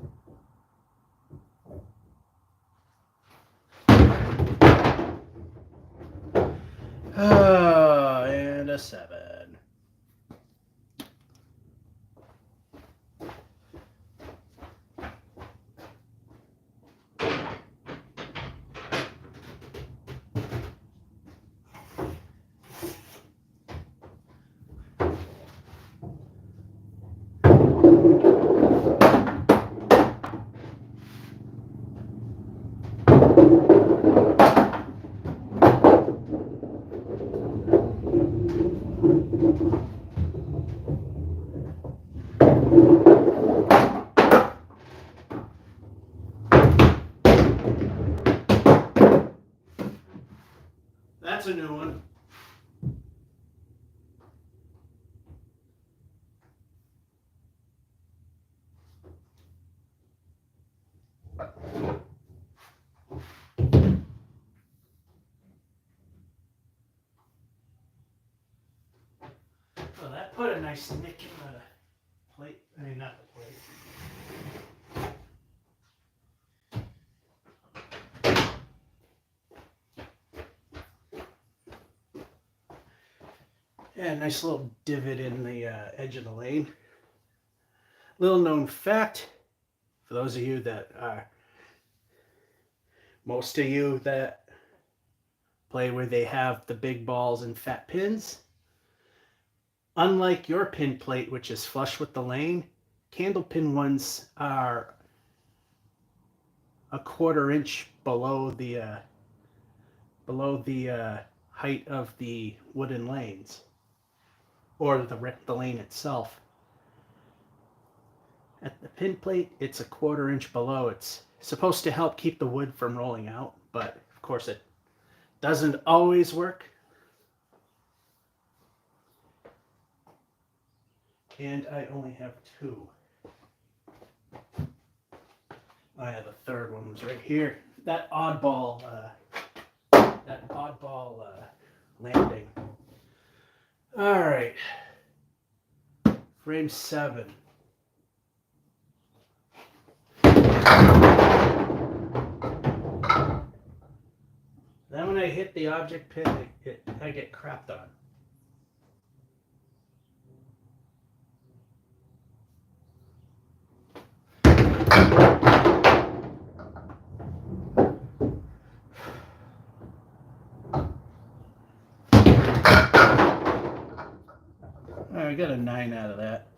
And a 7. That's a new one. Well, that put a nice nick in the plate. I mean, not the plate. Yeah, nice little divot in the edge of the lane. Little known fact, for those of you that are, most of you that play where they have the big balls and fat pins, unlike your pin plate, which is flush with the lane, Candlepin ones are a 1/4 inch below the height of the wooden lanes, or the lane itself. At the pin plate, it's a 1/4 inch below. It's supposed to help keep the wood from rolling out, but of course it doesn't always work. And I only have 2. I have a third one was right here. That oddball landing. All right, frame 7. Then when I hit the object pin, I get crapped on. I got a 9 out of that.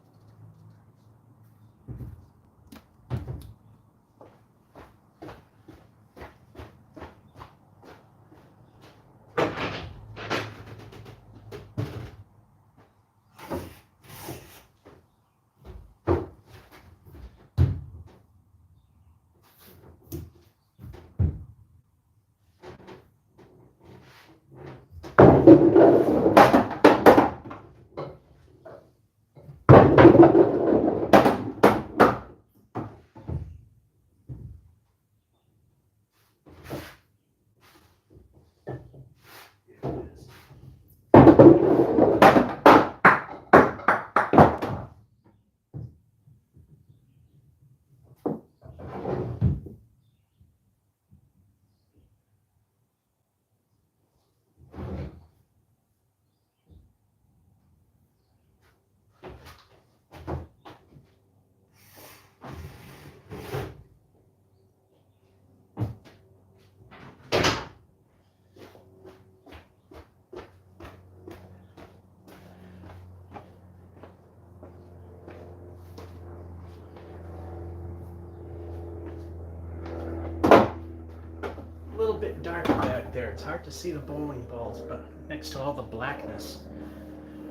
A little bit dark back there. It's hard to see the bowling balls, but next to all the blackness.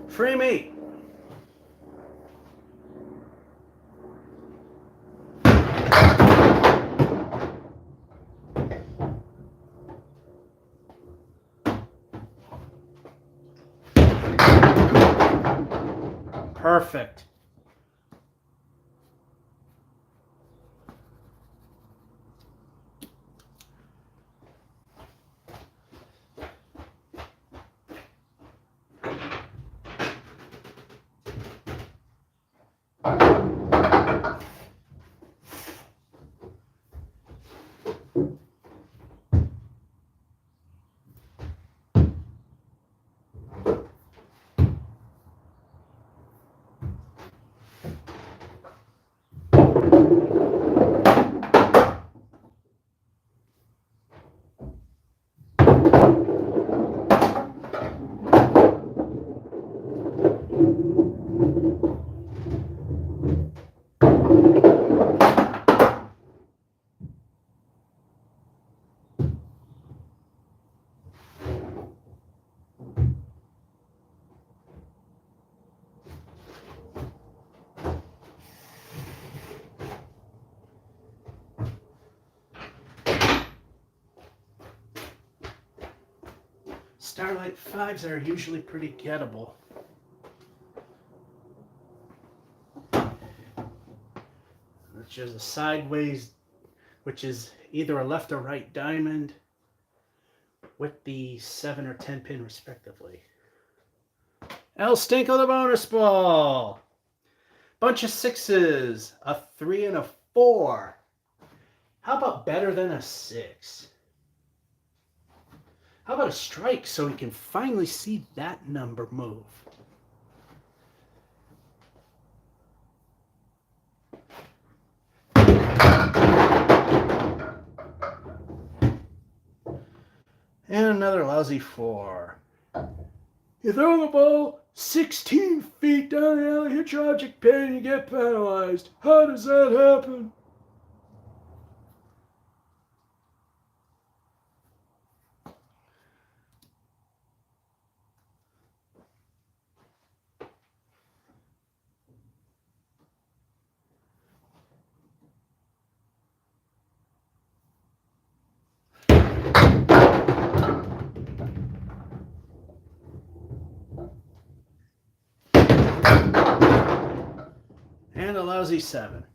Frame 8. Perfect. Starlight 5s are usually pretty gettable. Which is a sideways, which is either a left or right diamond with the 7 or 10 pin respectively. El Stinko the bonus ball. Bunch of 6s, a 3 and a 4. How about better than a 6? How about a strike so we can finally see that number move? And another lousy 4. You throw the ball 16 feet down the alley, hit your object pin, and you get penalized. How does that happen? And a lousy 7.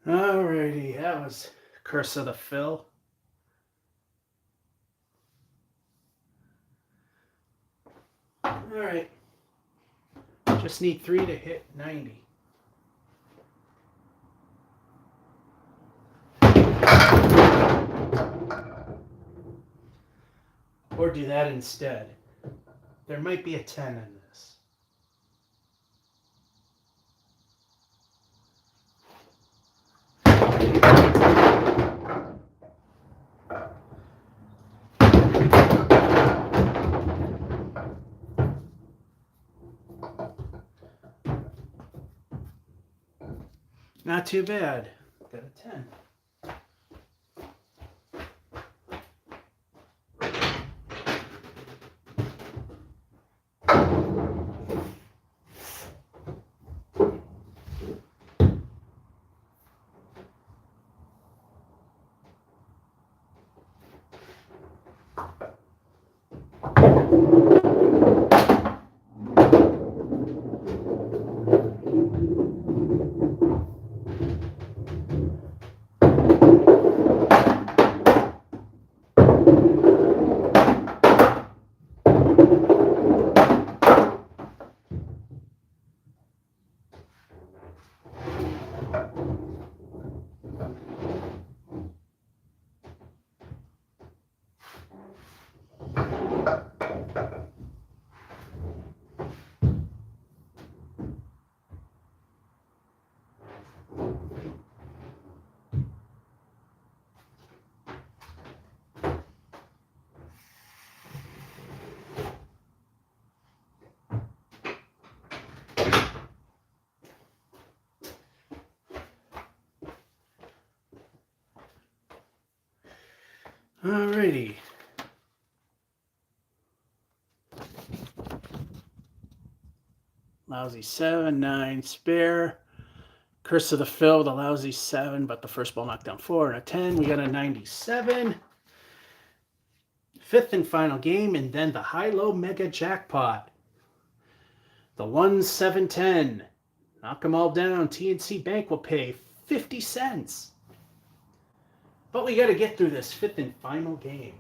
Alrighty, that was Curse of the Phil. Alright. Just need 3 to hit 90. Or do that instead. There might be a 10 in this. Not too bad. Got a 10. Alrighty. Lousy 7, 9, spare. Curse of the Phil, the lousy 7, but the first ball knocked down 4 and a 10. We got a 97. Fifth and final game, and then the high-low mega jackpot. The 1-7-10. Knock them all down. TNC Bank will pay 50 cents. But we got to get through this fifth and final game.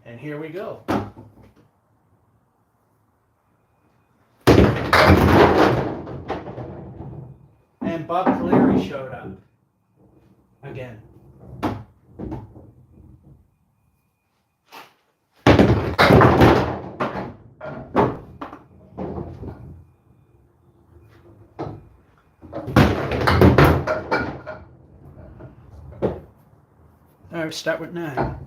And here we go. And Bob Caleri showed up again. All right, start with 9.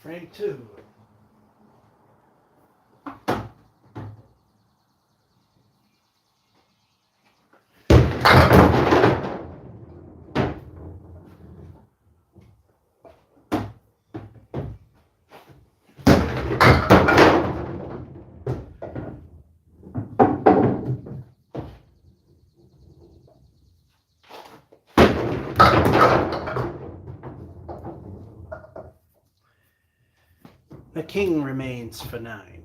Frame 2. The king remains for 9.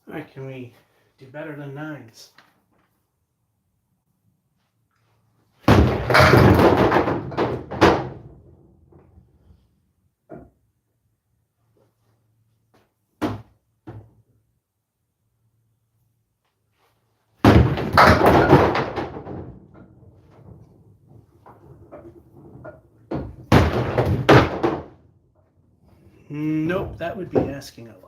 All right, can we do better than 9s? Nope, that would be asking a lot.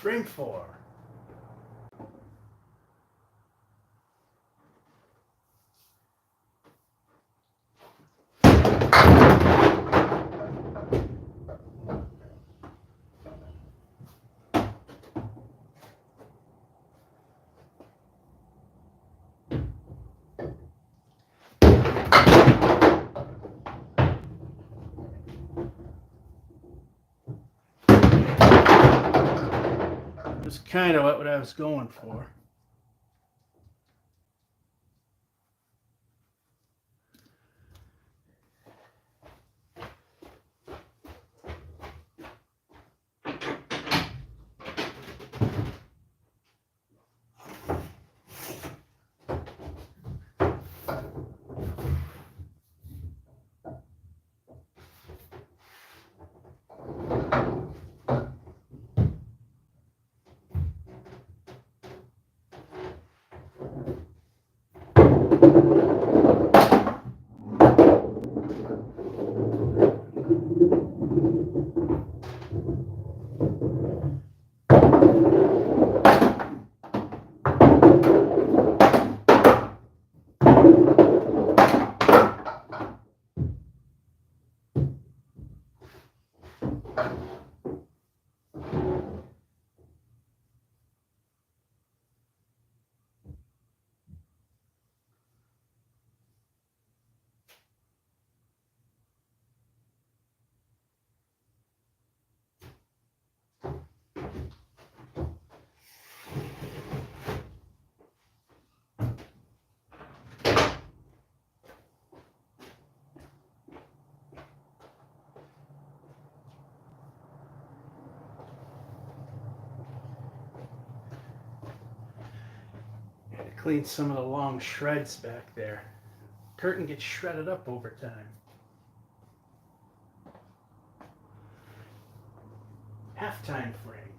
Frame 4. That's kind of what I was going for. Clean some of the long shreds back there. Curtain gets shredded up over time. Halftime frame.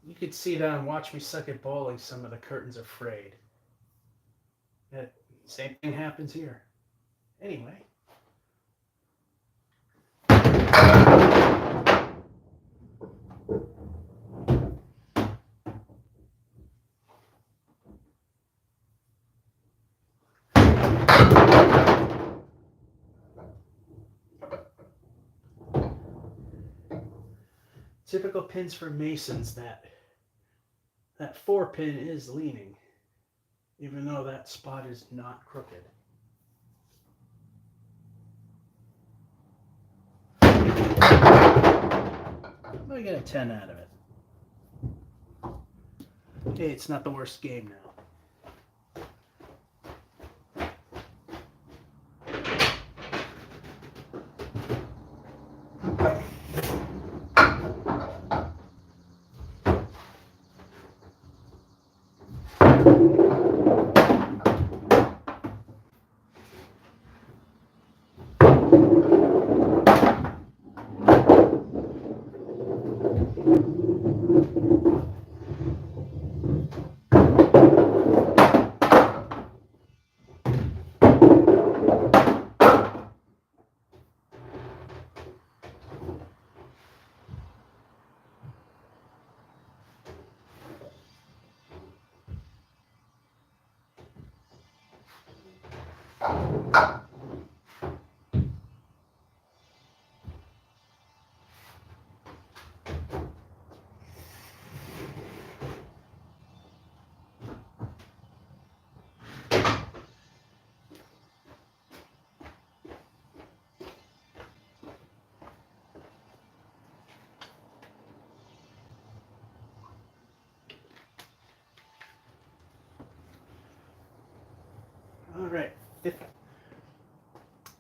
You could see that on Watch Me Suck at Bowling, some of the curtains are frayed. That same thing happens here. Anyway. Typical pins for Masons, that 4 pin is leaning, even though that spot is not crooked. I get a 10 out of it. Hey, it's not the worst game now. All right.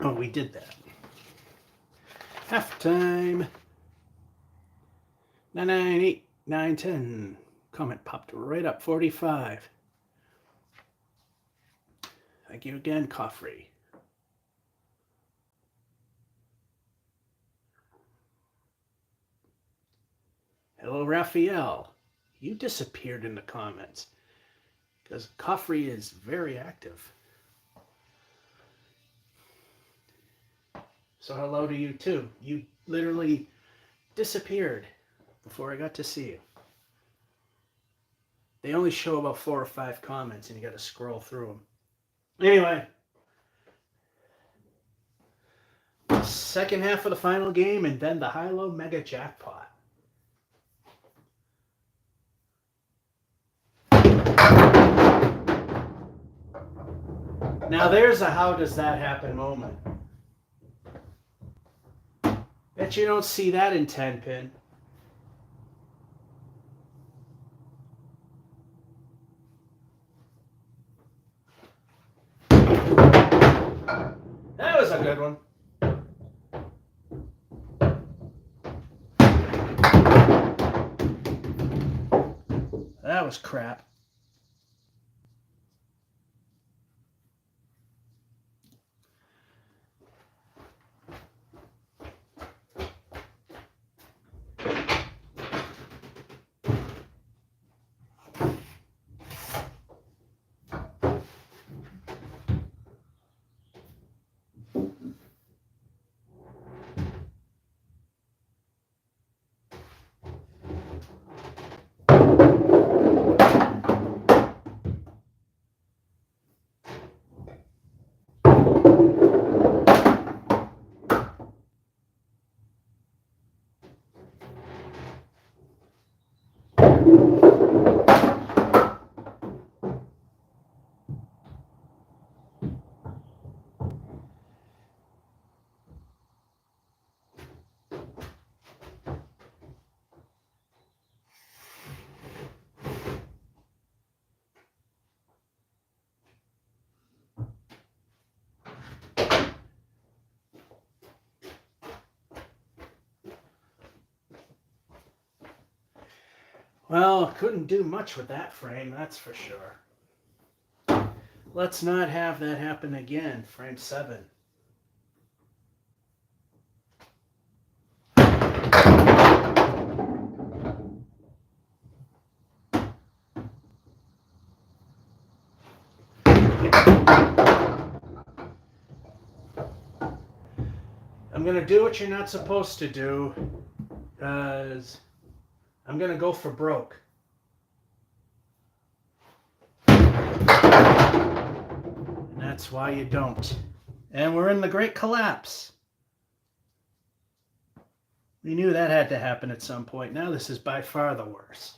Oh, we did that. Halftime. 998, 910. Comment popped right up. 45. Thank you again, Coffrey. Hello, Raphael. You disappeared in the comments because Coffrey is very active. So hello to you too. You literally disappeared. before I got to see you. They only show about 4 or 5 comments, and you got to scroll through them. Anyway, second half of the final game, and then the high-low mega jackpot. Now there's a how does that happen moment. Bet you don't see that in 10 pin. That was a good one. That was crap. Well, couldn't do much with that frame, that's for sure. Let's not have that happen again. Frame 7. I'm going to do what you're not supposed to do, because I'm going to go for broke. And that's why you don't. And we're in the Great Collapse. We knew that had to happen at some point. Now this is by far the worst.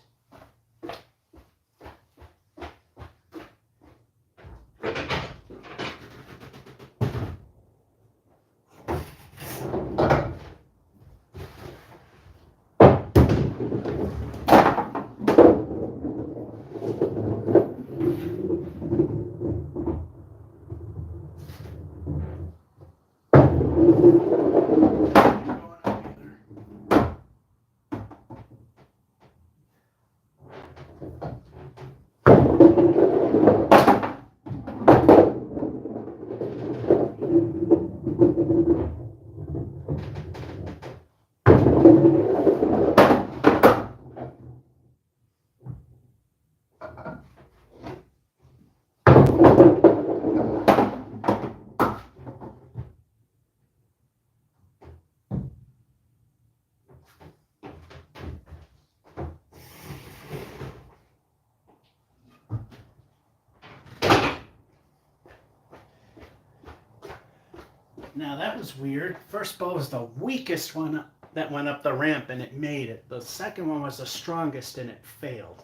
Now that was weird. First ball was the weakest one that went up the ramp and it made it. The second one was the strongest and it failed.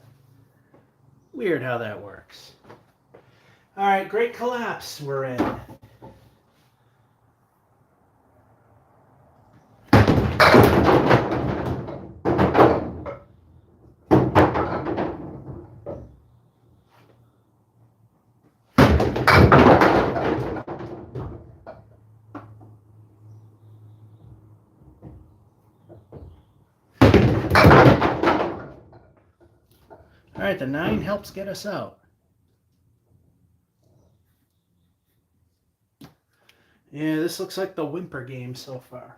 Weird how that works. All right, Great Collapse we're in. All right, the 9 helps get us out. Yeah, this looks like the whimper game so far.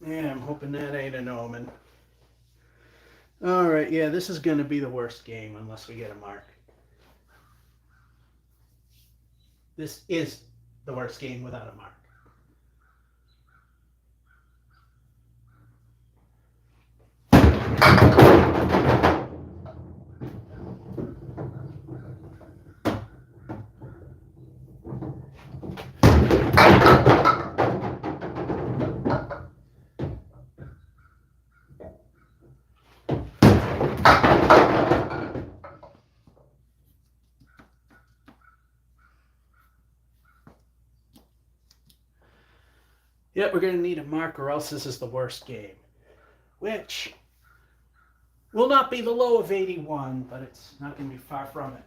Yeah, I'm hoping that ain't an omen. Alright, yeah, this is going to be the worst game unless we get a mark. This is the worst game without a mark. Yep, we're going to need a mark or else this is the worst game. Which will not be the low of 81, but it's not going to be far from it.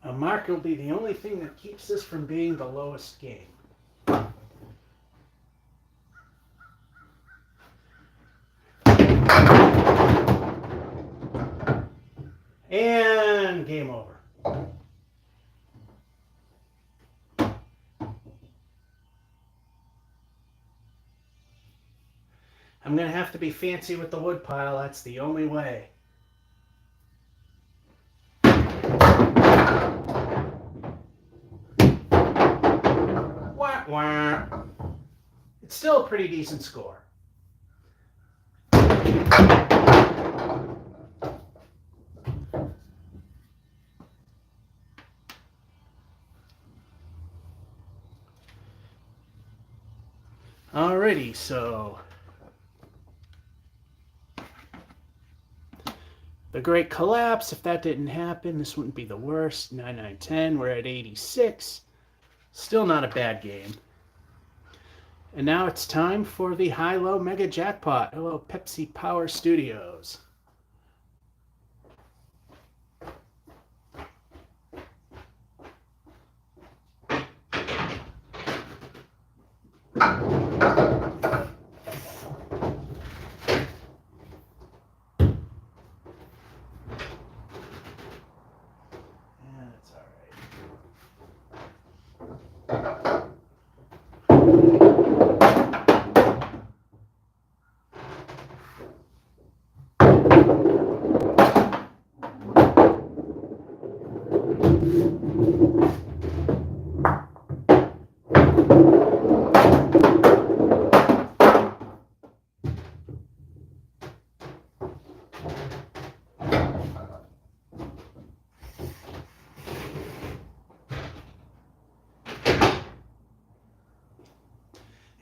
A mark will be the only thing that keeps this from being the lowest game. And game over. I'm going to have to be fancy with the wood pile. That's the only way. Wah, wah. It's still a pretty decent score. Alrighty, so the Great Collapse, if that didn't happen, this wouldn't be the worst. 9, 9, 10, we're at 86. Still not a bad game. And now it's time for the high-low mega jackpot. Hello, Pepsi Power Studios.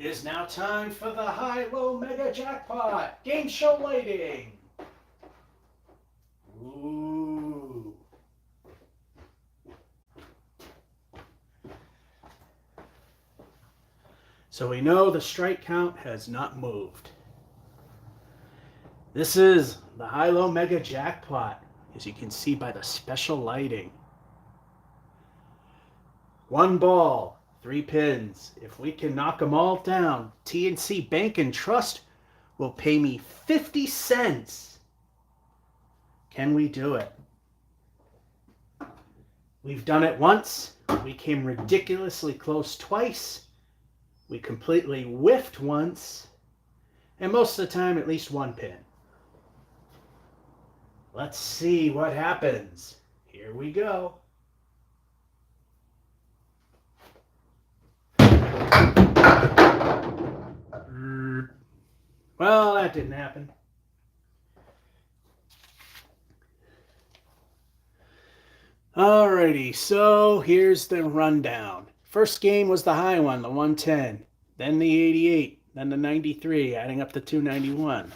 is now time for the high-low mega jackpot game show lighting. Ooh. So we know the strike count has not moved. This is the high-low mega jackpot, as you can see by the special lighting. 1 ball, 3 pins. If we can knock them all down, TNC Bank and Trust will pay me 50 cents. Can we do it? We've done it once. We came ridiculously close twice. We completely whiffed once. And most of the time, at least 1 pin. Let's see what happens. Here we go. Well, that didn't happen. Alrighty, so here's the rundown. First game was the high one, the 110. Then the 88. Then the 93, adding up to 291.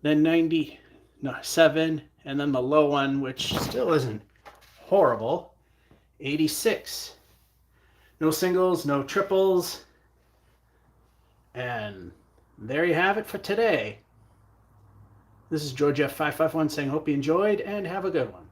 Then 97, and then the low one, which still isn't horrible, 86. No singles, no triples. And there you have it for today. This is George F551 saying hope you enjoyed and have a good one.